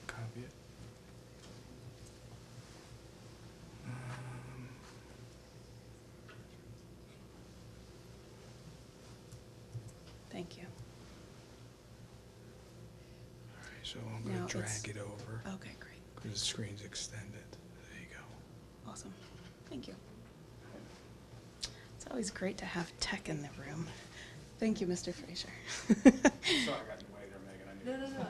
Copy it. Thank you. All right, so I'm going to drag it over. Okay, great. Because the screen's extended. There you go. Awesome. Thank you. It's always great to have tech in the room. Thank you, Mr. Fraser. Sorry, I got in the way there, Megan. No.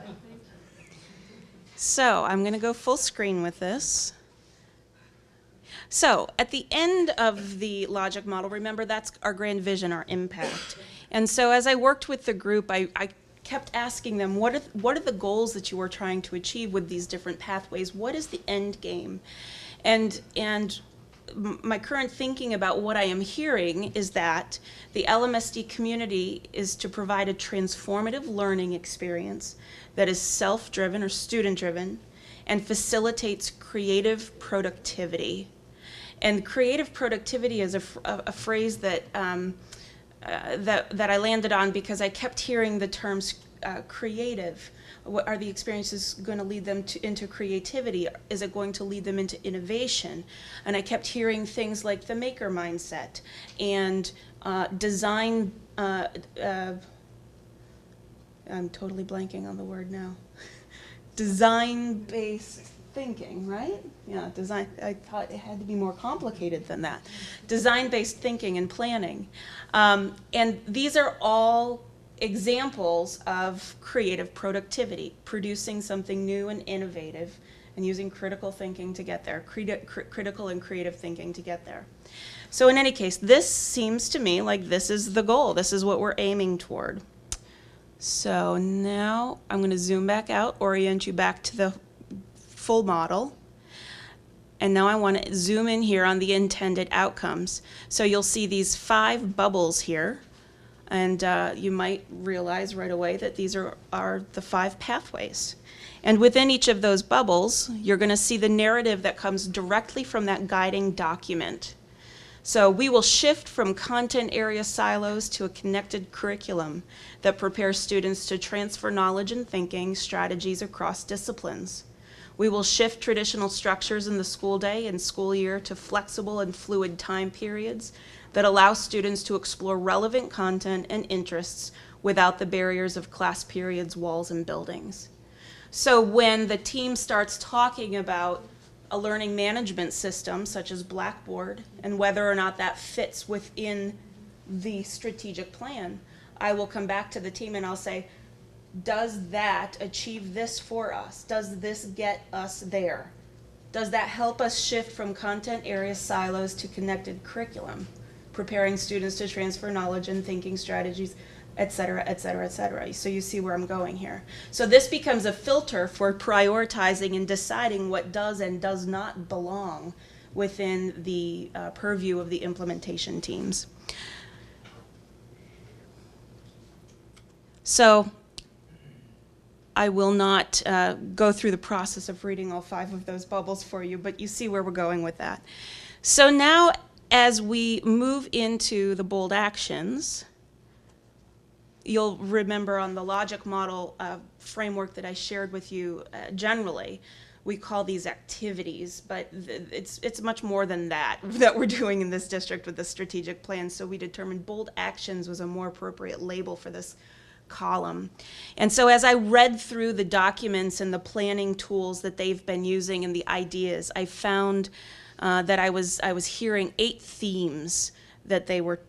So I'm going to go full screen with this. So at the end of the logic model, remember that's our grand vision, our impact. And so as I worked with the group, I kept asking them, what are the goals that you are trying to achieve with these different pathways? What is the end game? And my current thinking about what I am hearing is that the LMSD community is to provide a transformative learning experience that is self-driven or student-driven and facilitates creative productivity. And creative productivity is a phrase that that I landed on because I kept hearing the terms creative. What are the experiences going to lead them into creativity? Is it going to lead them into innovation? And I kept hearing things like the maker mindset and design. I'm totally blanking on the word now. Design-based thinking, right? Yeah, design. I thought it had to be more complicated than that. Design-based thinking and planning. And these are all examples of creative productivity, producing something new and innovative and using critical thinking to get there, critical and creative thinking to get there. So in any case, this seems to me like this is the goal. This is what we're aiming toward. So now I'm going to zoom back out, orient you back to the full model. And now I want to zoom in here on the intended outcomes. So you'll see these 5 bubbles here. And you might realize right away that these are the 5 pathways. And within each of those bubbles, you're going to see the narrative that comes directly from that guiding document. So we will shift from content area silos to a connected curriculum that prepares students to transfer knowledge and thinking strategies across disciplines. We will shift traditional structures in the school day and school year to flexible and fluid time periods that allow students to explore relevant content and interests without the barriers of class periods, walls, and buildings. So when the team starts talking about a learning management system such as Blackboard and whether or not that fits within the strategic plan, I will come back to the team and I'll say, does that achieve this for us? Does this get us there? Does that help us shift from content area silos to connected curriculum, preparing students to transfer knowledge and thinking strategies, et cetera, et cetera, et cetera? So you see where I'm going here. So this becomes a filter for prioritizing and deciding what does and does not belong within the purview of the implementation teams. So I will not go through the process of reading all 5 of those bubbles for you, but you see where we're going with that. So now as we move into the bold actions, you'll remember on the logic model framework that I shared with you generally, we call these activities, but it's much more than that we're doing in this district with the strategic plan. So we determined bold actions was a more appropriate label for this column. And so as I read through the documents and the planning tools that they've been using and the ideas, I found that I was hearing 8 themes that they were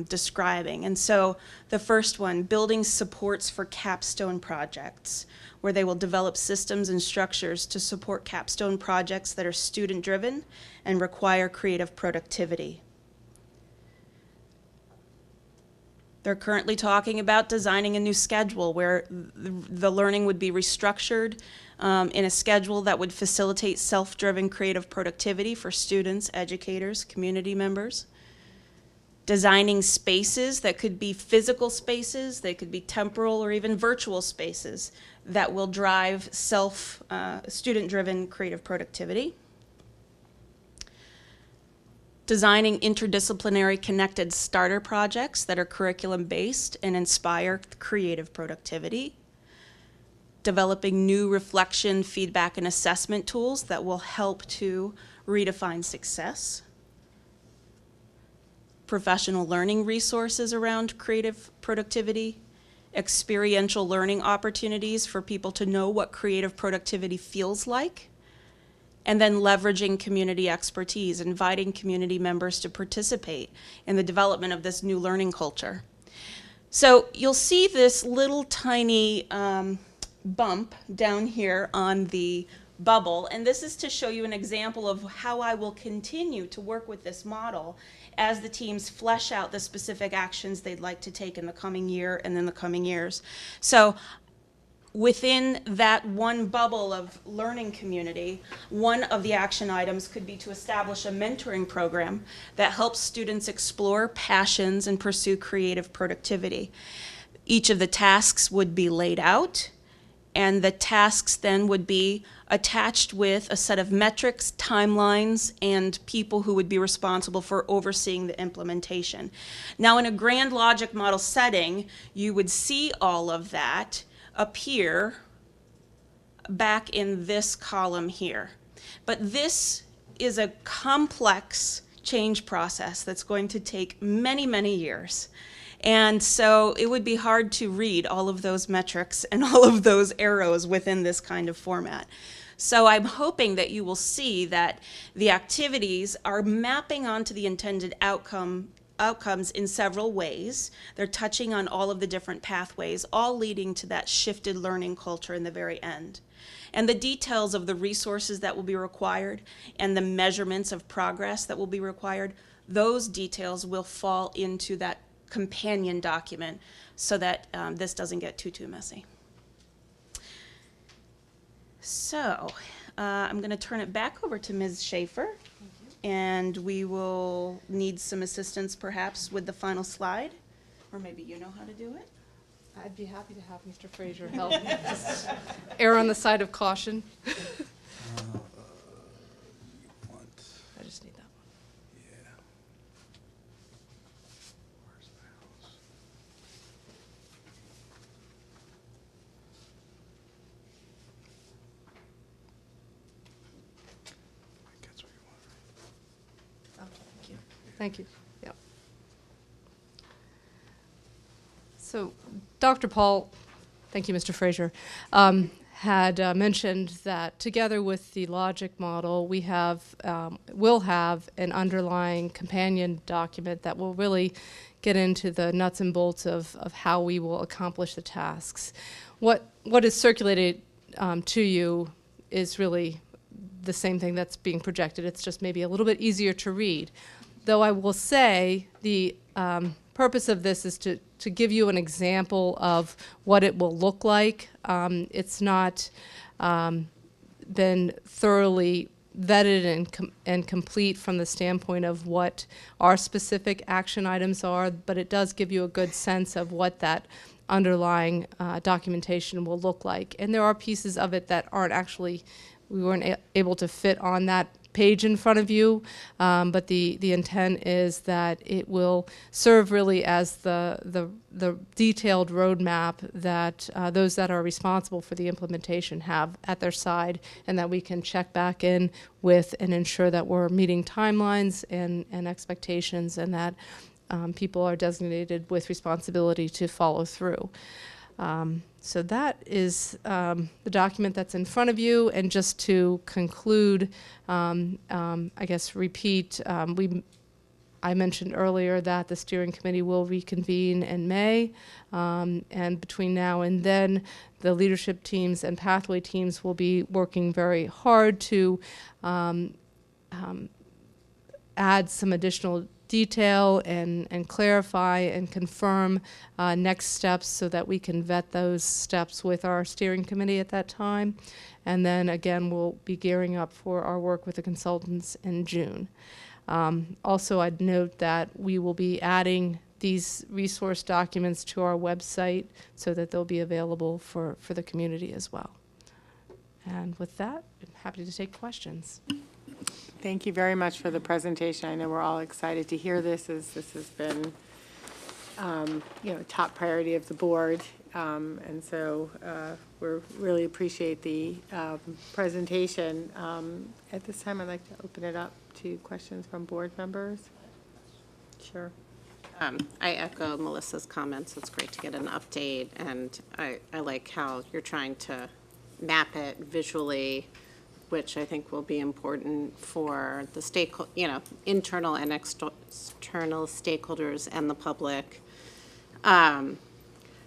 describing. And so the first one, building supports for capstone projects, where they will develop systems and structures to support capstone projects that are student-driven and require creative productivity. They're currently talking about designing a new schedule where the learning would be restructured in a schedule that would facilitate self-driven creative productivity for students, educators, community members. Designing spaces that could be physical spaces, they could be temporal or even virtual spaces that will drive student-driven creative productivity. Designing interdisciplinary connected starter projects that are curriculum-based and inspire creative productivity. Developing new reflection, feedback, and assessment tools that will help to redefine success. Professional learning resources around creative productivity. Experiential learning opportunities for people to know what creative productivity feels like. And then leveraging community expertise, inviting community members to participate in the development of this new learning culture. So you'll see this little tiny bump down here on the bubble, and this is to show you an example of how I will continue to work with this model as the teams flesh out the specific actions they'd like to take in the coming year and in the coming years. So within that one bubble of learning community, one of the action items could be to establish a mentoring program that helps students explore passions and pursue creative productivity. Each of the tasks would be laid out, and the tasks then would be attached with a set of metrics, timelines, and people who would be responsible for overseeing the implementation. Now, in a grand logic model setting, you would see all of that appear back in this column here. But this is a complex change process that's going to take many, many years. And so it would be hard to read all of those metrics and all of those arrows within this kind of format. So I'm hoping that you will see that the activities are mapping onto the intended outcomes in several ways. They're touching on all of the different pathways, all leading to that shifted learning culture in the very end. And the details of the resources that will be required and the measurements of progress that will be required, those details will fall into that companion document so that this doesn't get too messy. So I'm going to turn it back over to Ms. Schaefer, and we will need some assistance perhaps with the final slide, or maybe you know how to do it. I'd be happy to have Mr. Fraser help. Just err on the side of caution. I I just need that one. Yeah. Thank you. Yeah. So, Dr. Paul, thank you, Mr. Fraser, had mentioned that together with the logic model, we will have an underlying companion document that will really get into the nuts and bolts of how we will accomplish the tasks. What is circulated to you is really the same thing that's being projected. It's just maybe a little bit easier to read. Though I will say the purpose of this is to give you an example of what it will look like. It's not been thoroughly vetted and complete from the standpoint of what our specific action items are, but it does give you a good sense of what that underlying documentation will look like. And there are pieces of it that aren't actually, we weren't able to fit on that page in front of you, but the intent is that it will serve really as the detailed roadmap that those that are responsible for the implementation have at their side, and that we can check back in with and ensure that we're meeting timelines and expectations, and that people are designated with responsibility to follow through. So that is the document that's in front of you. And just to conclude, I guess repeat, I mentioned earlier that the steering committee will reconvene in May, and between now and then, the leadership teams and pathway teams will be working very hard to add some additional detail and clarify and confirm next steps so that we can vet those steps with our steering committee at that time. And then again, we'll be gearing up for our work with the consultants in June. Also, I'd note that we will be adding these resource documents to our website so that they'll be available for the community as well. And with that, I'm happy to take questions. Thank you very much for the presentation. I know we're all excited to hear this, as this has been, top priority of the board. And so we really appreciate the presentation. At this time, I'd like to open it up to questions from board members. Sure. I echo Melissa's comments. It's great to get an update, and I like how you're trying to map it visually, which I think will be important for the internal and external stakeholders and the public.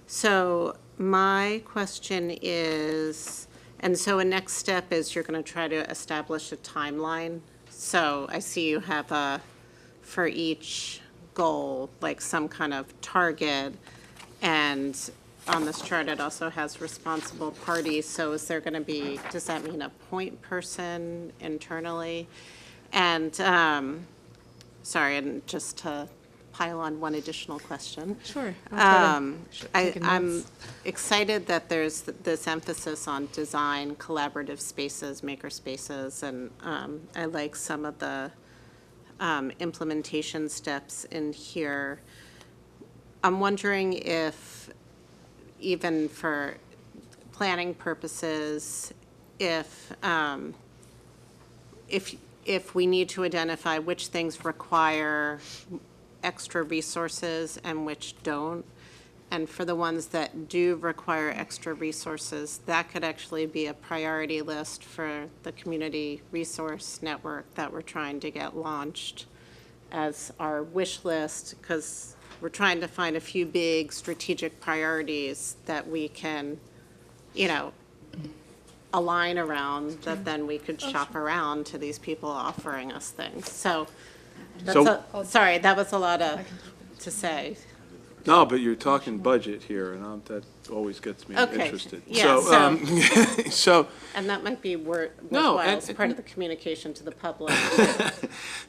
So my question is, and so a next step is you're going to try to establish a timeline. So I see you have for each goal, like some kind of target, and on this chart, it also has responsible parties. So is there going to be, does that mean a point person internally? And sorry, and just to pile on one additional question. Sure. I'm excited that there's this emphasis on design, collaborative spaces, maker spaces, and I like some of the implementation steps in here. I'm wondering if, even for planning purposes, if we need to identify which things require extra resources and which don't, and for the ones that do require extra resources, that could actually be a priority list for the community resource network that we're trying to get launched as our wish list, because we're trying to find a few big strategic priorities that we can, align around, that then we could shop around to these people offering us things. So, sorry, that was a lot to say. No, but you're talking budget here, and that always gets me interested. Yeah, so and that might be worthwhile as part of the communication to the public.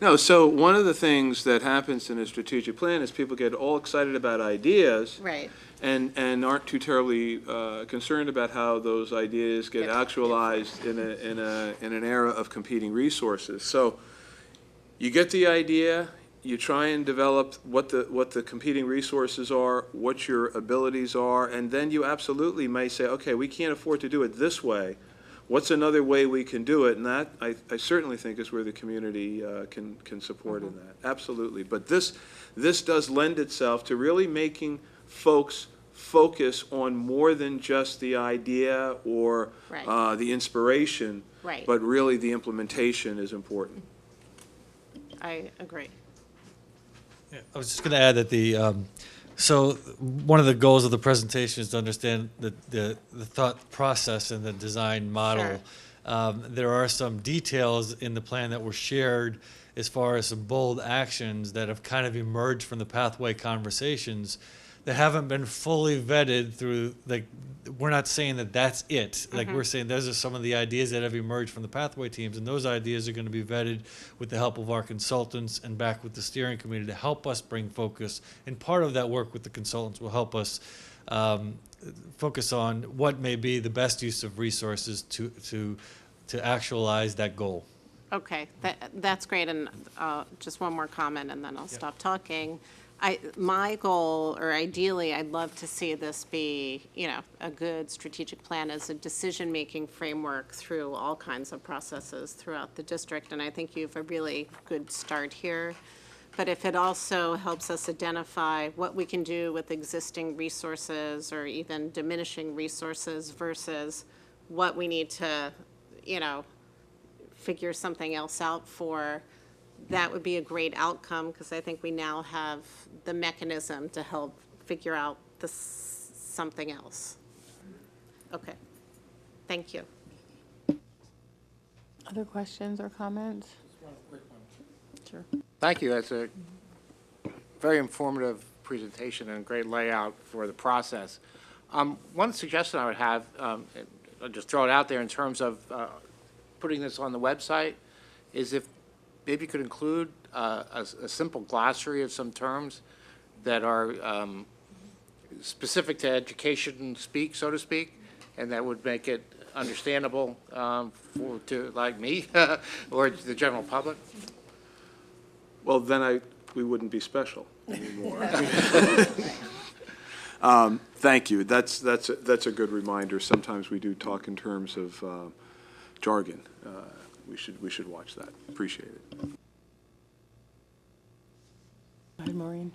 No, so one of the things that happens in a strategic plan is people get all excited about ideas, right, and aren't too terribly concerned about how those ideas get actualized in an era of competing resources. So you get the idea. You try and develop what the competing resources are, what your abilities are, and then you absolutely may say, okay, we can't afford to do it this way. what's another way we can do it? And that, I certainly think, is where the community can support in that. Absolutely. But this does lend itself to really making folks focus on more than just the idea or Right. the inspiration, Right. but really the implementation is important. I agree. I was just going to add that so one of the goals of the presentation is to understand the thought process and the design model. Sure. There are some details in the plan that were shared as far as some bold actions that have kind of emerged from the pathway conversations that haven't been fully vetted through, like, we're not saying that that's it. Like, we're saying those are some of the ideas that have emerged from the pathway teams, and those ideas are going to be vetted with the help of our consultants and back with the steering committee to help us bring focus. And part of that work with the consultants will help us focus on what may be the best use of resources to actualize that goal. Okay, that's great, and just one more comment, and then I'll stop talking. My goal, or ideally, I'd love to see this be, a good strategic plan as a decision-making framework through all kinds of processes throughout the district, and I think you have a really good start here. But if it also helps us identify what we can do with existing resources or even diminishing resources versus what we need to, figure something else out for, that would be a great outcome, because I think we now have the mechanism to help figure out something else. Okay, thank you. Other questions or comments? Sure. Thank you. That's a very informative presentation and great layout for the process. One suggestion I would have, I'll just throw it out there in terms of putting this on the website, is if maybe you could include a simple glossary of some terms that are specific to education speak, so to speak, and that would make it understandable to like me or the general public. Well, then we wouldn't be special anymore. Thank you. That's a good reminder. Sometimes we do talk in terms of jargon. We should watch that. Appreciate it. Go ahead, Maureen.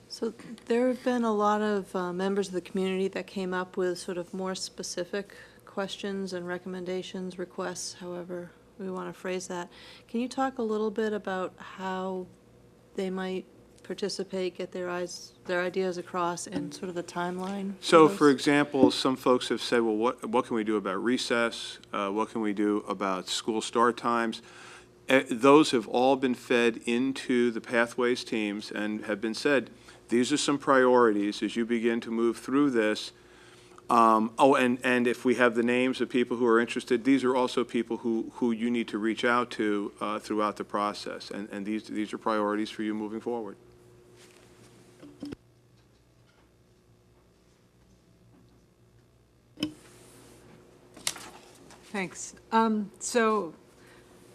So there have been a lot of members of the community that came up with sort of more specific questions and recommendations, requests, however we want to phrase that. Can you talk a little bit about how they might participate, get their ideas across, and sort of the timeline? So, for example, some folks have said, well, what can we do about recess? What can we do about school start times? Those have all been fed into the Pathways teams and have been said, these are some priorities as you begin to move through this. And if we have the names of people who are interested, these are also people who you need to reach out to throughout the process. And these are priorities for you moving forward. Thanks. So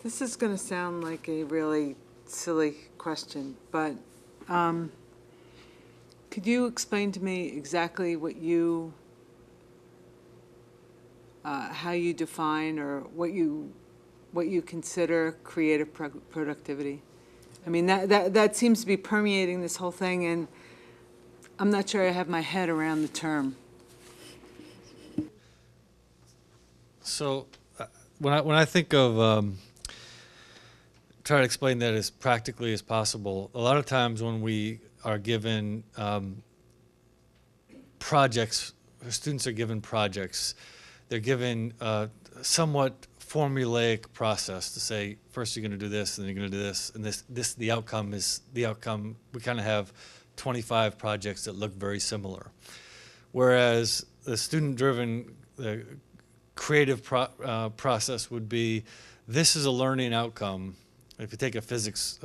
this is going to sound like a really silly question, but could you explain to me exactly what how you define or what you consider creative productivity? I mean, that seems to be permeating this whole thing, and I'm not sure I have my head around the term. So when I think of try to explain that as practically as possible, a lot of times when we are given projects, or students are given projects, they're given a somewhat formulaic process to say, first you're going to do this, and then you're going to do this, and this the outcome is the outcome. We kind of have 25 projects that look very similar. Whereas the student-driven creative process would be, this is a learning outcome. If you take a physics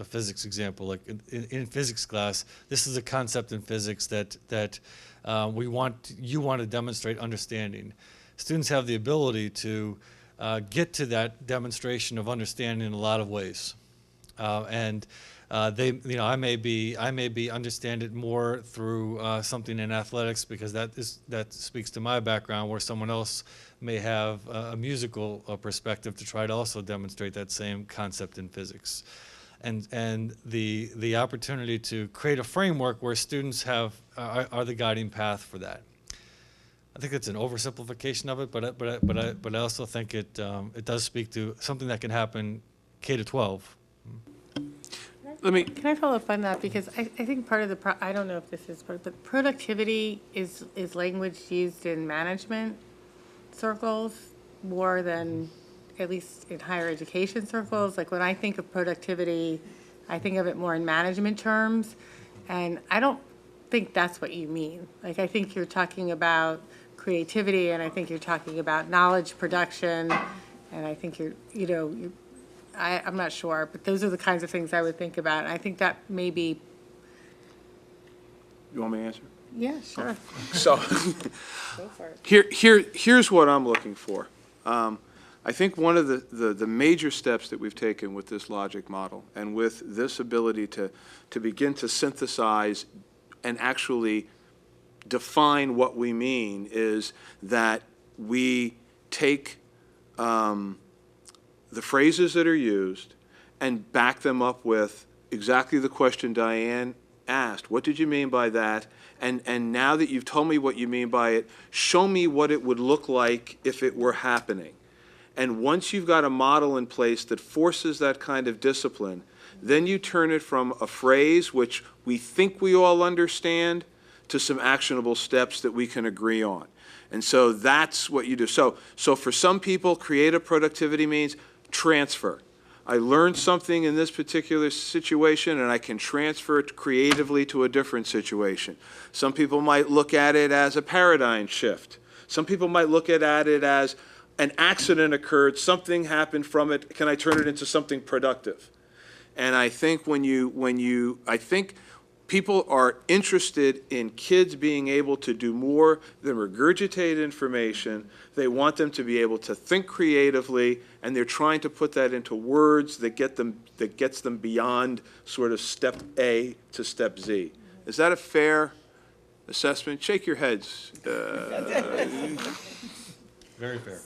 example, like in physics class, this is a concept in physics that you want to demonstrate understanding. Students have the ability to get to that demonstration of understanding in a lot of ways. And I may be understand it more through something in athletics because that speaks to my background, where someone else may have a musical perspective to try to also demonstrate that same concept in physics. And the opportunity to create a framework where students are the guiding path for that. I think it's an oversimplification of it, but I also think it does speak to something that can happen K to 12. Can I follow up on that? Because I think part of the, I don't know if this is part, but productivity is language used in management circles more than, at least in higher education circles. Like when I think of productivity, I think of it more in management terms, and I don't think that's what you mean. Like I think you're talking about creativity, and I think you're talking about knowledge production, and I think I'm not sure, but those are the kinds of things I would think about. And I think that may be. You want me to answer? Yeah, sure. So Go for it. here's what I'm looking for. I think one of the major steps that we've taken with this logic model and with this ability to begin to synthesize and actually define what we mean is that we take the phrases that are used and back them up with exactly the question Diane asked. What did you mean by that? And now that you've told me what you mean by it, show me what it would look like if it were happening. And once you've got a model in place that forces that kind of discipline, then you turn it from a phrase which we think we all understand to some actionable steps that we can agree on. And so that's what you do. So for some people, creative productivity means transfer. I learned something in this particular situation, and I can transfer it creatively to a different situation. Some people might look at it as a paradigm shift. Some people might look at it as an accident occurred, something happened from it, can I turn it into something productive? And I think I think people are interested in kids being able to do more than regurgitate information. They want them to be able to think creatively, and they're trying to put that into words that gets them beyond sort of step A to step Z. Is that a fair assessment? Shake your heads. Very fair.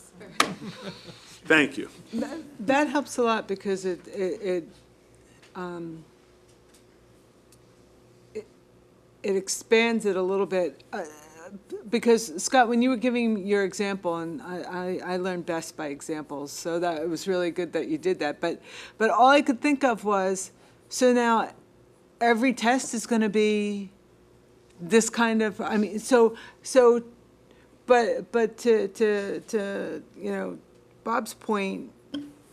Thank you. That helps a lot because it expands it a little bit. Because, Scott, when you were giving your example, and I learned best by examples, so that it was really good that you did that. But all I could think of was, so now every test is going to be this kind of, I mean, but to Bob's point,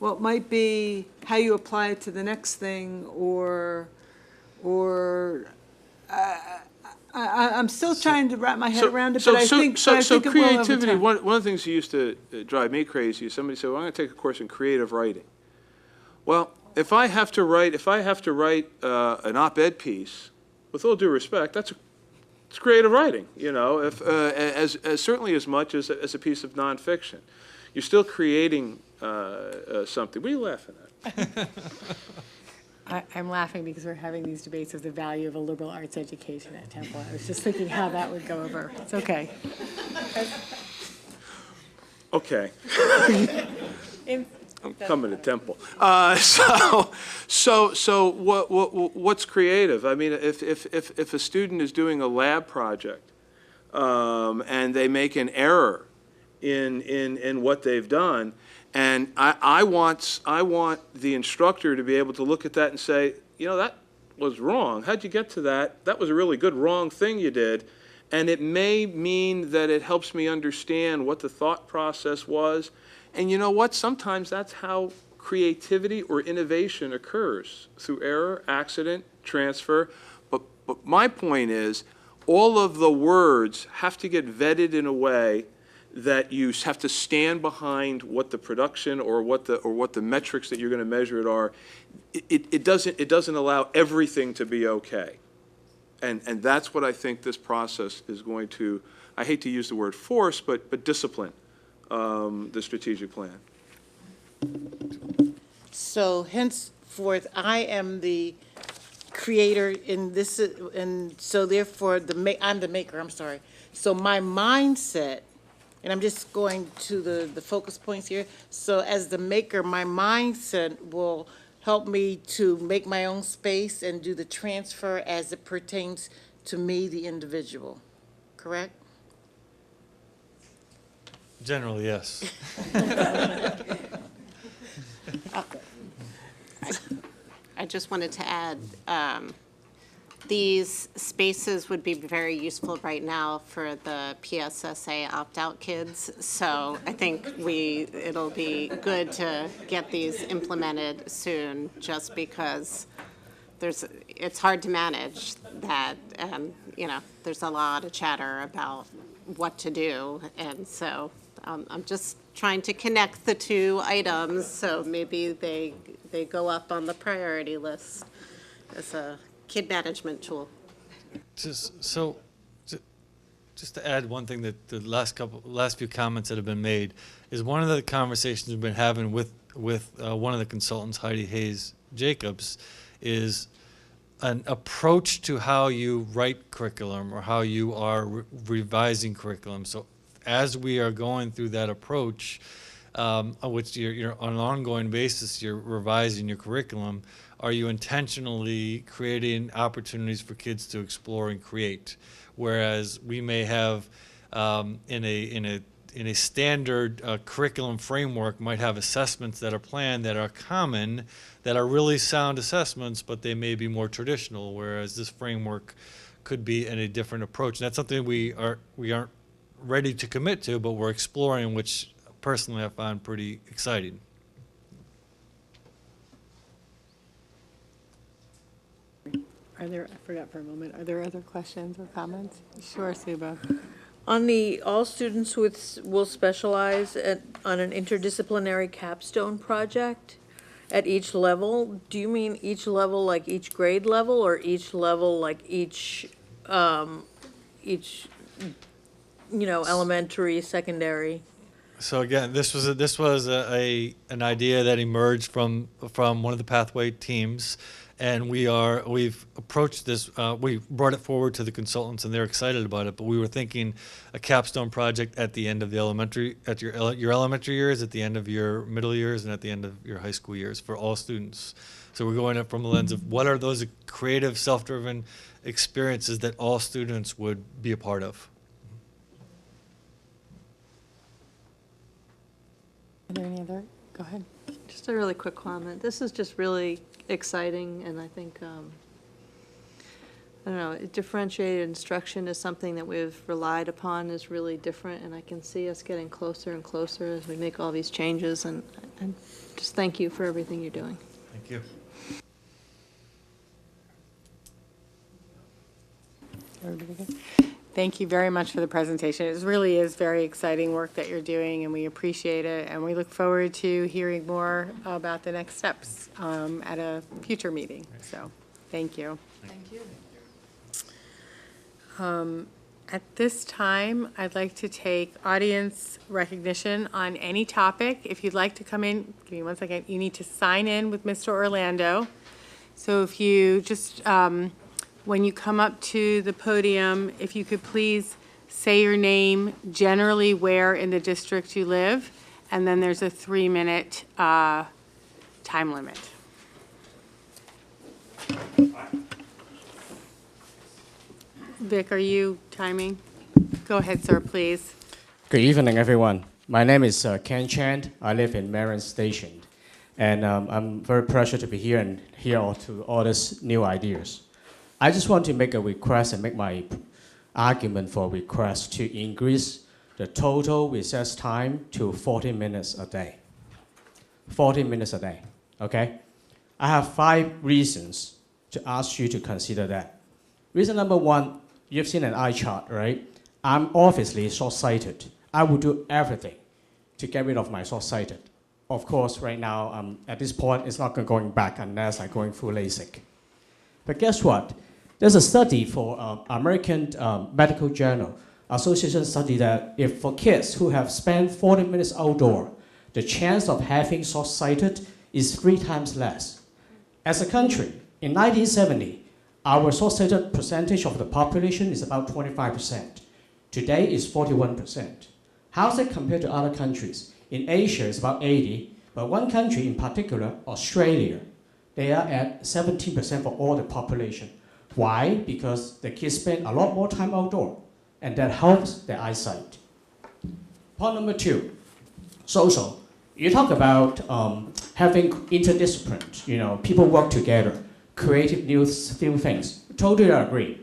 well, it might be how you apply it to the next thing, or I'm still trying to wrap my head around it, but I think it will over creativity, time. one of the things that used to drive me crazy is somebody said, well, I'm going to take a course in creative writing. Well, if I have to write an op-ed piece, with all due respect, it's creative writing, as certainly as much as a piece of nonfiction. You're still creating something. What are you laughing at? I'm laughing because we're having these debates of the value of a liberal arts education at Temple. I was just thinking how that would go over. It's okay. Okay. I'm coming to Temple. So what's creative? I mean, if a student is doing a lab project and they make an error in what they've done, and I want the instructor to be able to look at that and say, that was wrong. How'd you get to that? That was a really good wrong thing you did. And it may mean that it helps me understand what the thought process was. And you know what? Sometimes that's how creativity or innovation occurs, through error, accident, transfer. But my point is, all of the words have to get vetted in a way that you have to stand behind what the production or what the metrics that you're going to measure it are. It doesn't allow everything to be okay. And that's what I think this process is going to, I hate to use the word force, but discipline the strategic plan. So henceforth, I am the creator in this, and so therefore I'm the maker, I'm sorry. So my mindset, and I'm just going to the focus points here. So as the maker, my mindset will help me to make my own space and do the transfer as it pertains to me, the individual, correct? Generally, yes. I just wanted to add, these spaces would be very useful right now for the PSSA opt-out kids. So I think it'll be good to get these implemented soon, just because it's hard to manage that, and, there's a lot of chatter about what to do. And so I'm just trying to connect the two items, so maybe they go up on the priority list as a kid management tool. Just to add one thing that the last few comments that have been made is one of the conversations we've been having with one of the consultants, Heidi Hayes Jacobs, is an approach to how you write curriculum or how you are revising curriculum. So as we are going through that approach, which you're on an ongoing basis, you're revising your curriculum, are you intentionally creating opportunities for kids to explore and create? Whereas we may have in a standard curriculum framework might have assessments that are planned that are common, that are really sound assessments, but they may be more traditional. Whereas this framework could be in a different approach. And that's something we aren't ready to commit to, but we're exploring, which personally I find pretty exciting. I forgot for a moment, are there other questions or comments? Sure, Suba. On the all students will specialize on an interdisciplinary capstone project at each level, do you mean each level like each grade level, or each level like each elementary, secondary? So again, this was an idea that emerged from one of the pathway teams, and we've approached this. We brought it forward to the consultants, and they're excited about it. But we were thinking a capstone project at the end of the your elementary years, at the end of your middle years, and at the end of your high school years for all students. So we're going up from the lens of what are those creative, self-driven experiences that all students would be a part of. Are there any other? Go ahead. Just a really quick comment. This is just really exciting, and I think, I don't know, differentiated instruction is something that we've relied upon is really different, and I can see us getting closer and closer as we make all these changes, and just thank you for everything you're doing. Thank you. Everybody good? Thank you very much for the presentation. It really is very exciting work that you're doing, and we appreciate it. And we look forward to hearing more about the next steps at a future meeting. So, thank you. Thank you. At this time, I'd like to take audience recognition on any topic. If you'd like to come in, give me one second. You need to sign in with Mr. Orlando. So if you just, when you come up to the podium, if you could please say your name, generally where in the district you live, and then there's a 3-minute time limit. Vic, are you timing? Go ahead, sir, please. Good evening, everyone. My name is Ken Chand. I live in Marion Station. And I'm very pleased to be here and hear all these new ideas. I just want to make a request and make my argument for request to increase the total recess time to 40 minutes a day. 40 minutes a day, okay? I have 5 reasons to ask you to consider that. Reason number 1, you've seen an eye chart, right? I'm obviously short-sighted. I will do everything to get rid of my short-sighted. Of course, right now, at this point, it's not going back unless I'm going through LASIK. But guess what? There's a study for American Medical Journal Association study that if for kids who have spent 40 minutes outdoor, the chance of having short-sighted is 3 times less. As a country, in 1970, our associated percentage of the population is about 25%. Today is 41%. How's it compared to other countries? In Asia, it's about 80, but one country in particular, Australia, they are at 17% for all the population. Why? Because the kids spend a lot more time outdoor, and that helps their eyesight. Point number 2, social. You talk about having interdisciplinary, people work together, creative new things. Totally agree.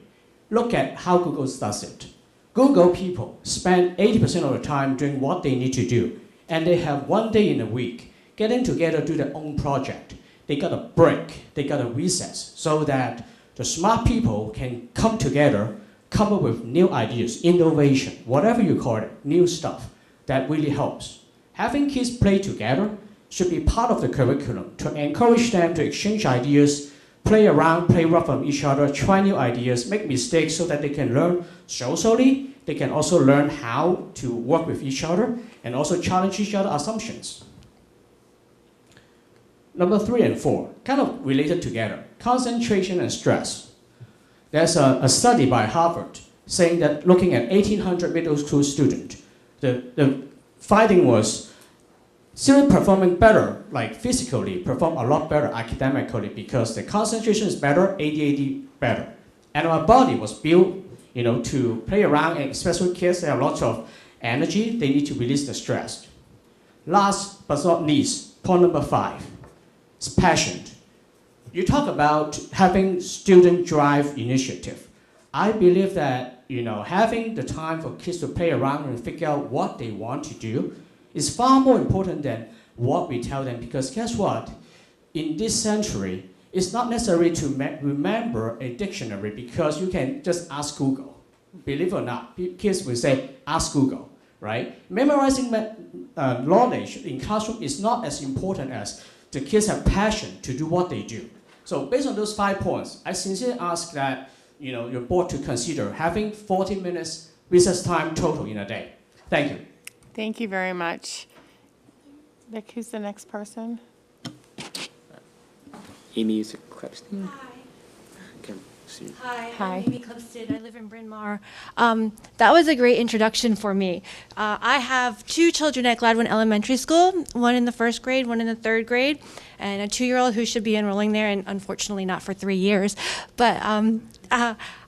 Look at how Google does it. Google people spend 80% of the time doing what they need to do, and they have one day in a week getting together to do their own project. They got a break, they got a recess, so that the smart people can come together, come up with new ideas, innovation, whatever you call it, new stuff. That really helps. Having kids play together should be part of the curriculum to encourage them to exchange ideas, play around, play rough on each other, try new ideas, make mistakes so that they can learn socially. They can also learn how to work with each other and also challenge each other's assumptions. Number 3 and 4, kind of related together, concentration and stress. There's a study by Harvard saying that looking at 1,800 middle school students, the finding was still performing better, like physically, perform a lot better academically because the concentration is better, ADHD better. And our body was built, to play around, and especially kids, they have lots of energy, they need to release the stress. Last but not least, point number 5, is passion. You talk about having student drive initiative. I believe that, having the time for kids to play around and figure out what they want to do is far more important than what we tell them, because guess what? In this century, it's not necessary to remember a dictionary because you can just ask Google. Believe it or not, kids will say, ask Google, right? Memorizing knowledge in classroom is not as important as the kids have passion to do what they do. So based on those 5 points, I sincerely ask that your board to consider having 40 minutes recess time total in a day. Thank you. Thank you very much. Vic, who's the next person? Amy Klebstein. Hi, Hi. I'm Amy Klebstead. I live in Bryn Mawr. That was a great introduction for me. I have 2 children at Gladwin Elementary School, one in the 1st grade, one in the 3rd grade, and a 2-year-old who should be enrolling there, and unfortunately not for 3 years. But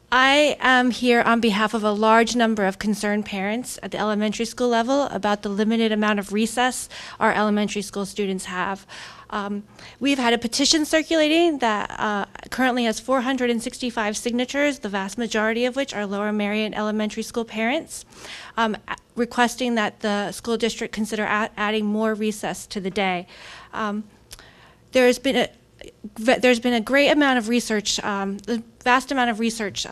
I am here on behalf of a large number of concerned parents at the elementary school level about the limited amount of recess our elementary school students have. We've had a petition circulating that currently has 465 signatures, the vast majority of which are Lower Merion Elementary School parents, requesting that the school district consider adding more recess to the day. There's been a great amount of research, a vast amount of research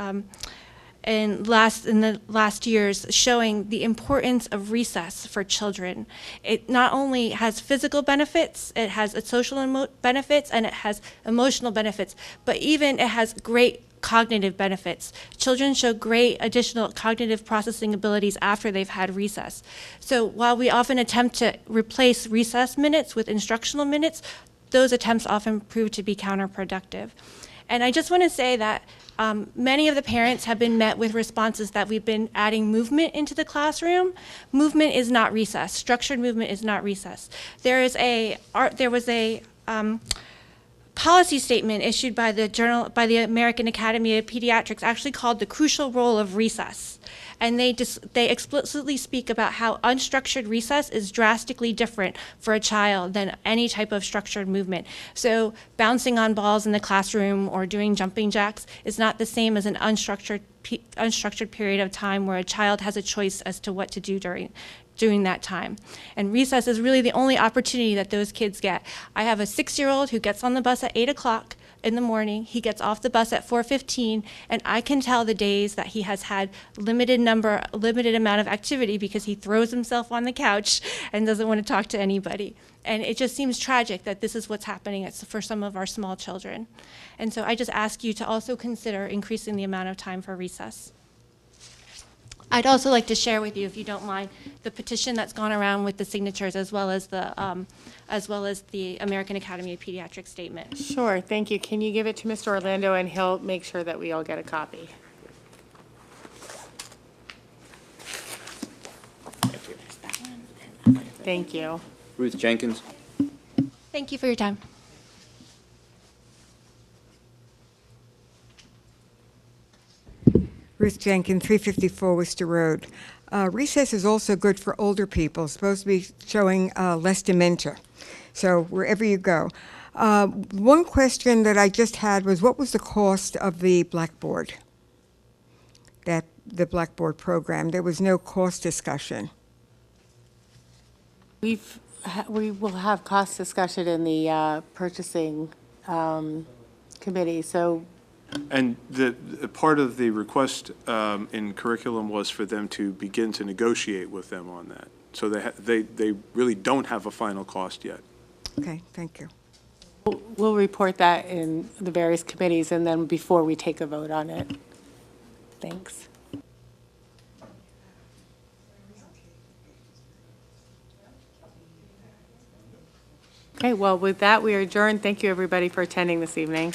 in the last years showing the importance of recess for children. It not only has physical benefits, it has social benefits, and it has emotional benefits, but even it has great cognitive benefits. Children show great additional cognitive processing abilities after they've had recess. So while we often attempt to replace recess minutes with instructional minutes, those attempts often prove to be counterproductive. And I just want to say that many of the parents have been met with responses that we've been adding movement into the classroom. Movement is not recess. Structured movement is not recess. There was a policy statement issued by the American Academy of Pediatrics, actually called The Crucial Role of Recess. And they explicitly speak about how unstructured recess is drastically different for a child than any type of structured movement. So bouncing on balls in the classroom or doing jumping jacks is not the same as an unstructured period of time where a child has a choice as to what to do during that time. And recess is really the only opportunity that those kids get. I have a 6-year-old who gets on the bus at 8 o'clock in the morning. He gets off the bus at 4:15, and I can tell the days that he has had limited amount of activity because he throws himself on the couch and doesn't want to talk to anybody. And it just seems tragic that this is what's happening for some of our small children. And so I just ask you to also consider increasing the amount of time for recess. I'd also like to share with you, if you don't mind, the petition that's gone around with the signatures as well as the American Academy of Pediatrics statement. Sure, thank you. Can you give it to Mr. Orlando, and he'll make sure that we all get a copy? Thank you. Ruth Jenkins. Thank you for your time. Ruth Jenkins, 354 Worcester Road. Recess is also good for older people, supposed to be showing less dementia. So wherever you go. One question that I just had was, what was the cost of the Blackboard? The Blackboard program. There was no cost discussion. We will have cost discussion in the purchasing committee, so. And the part of the request in curriculum was for them to begin to negotiate with them on that. So they really don't have a final cost yet. Okay, thank you. We'll report that in the various committees and then before we take a vote on it. Thanks. Okay, well, with that, we are adjourned. Thank you, everybody, for attending this evening.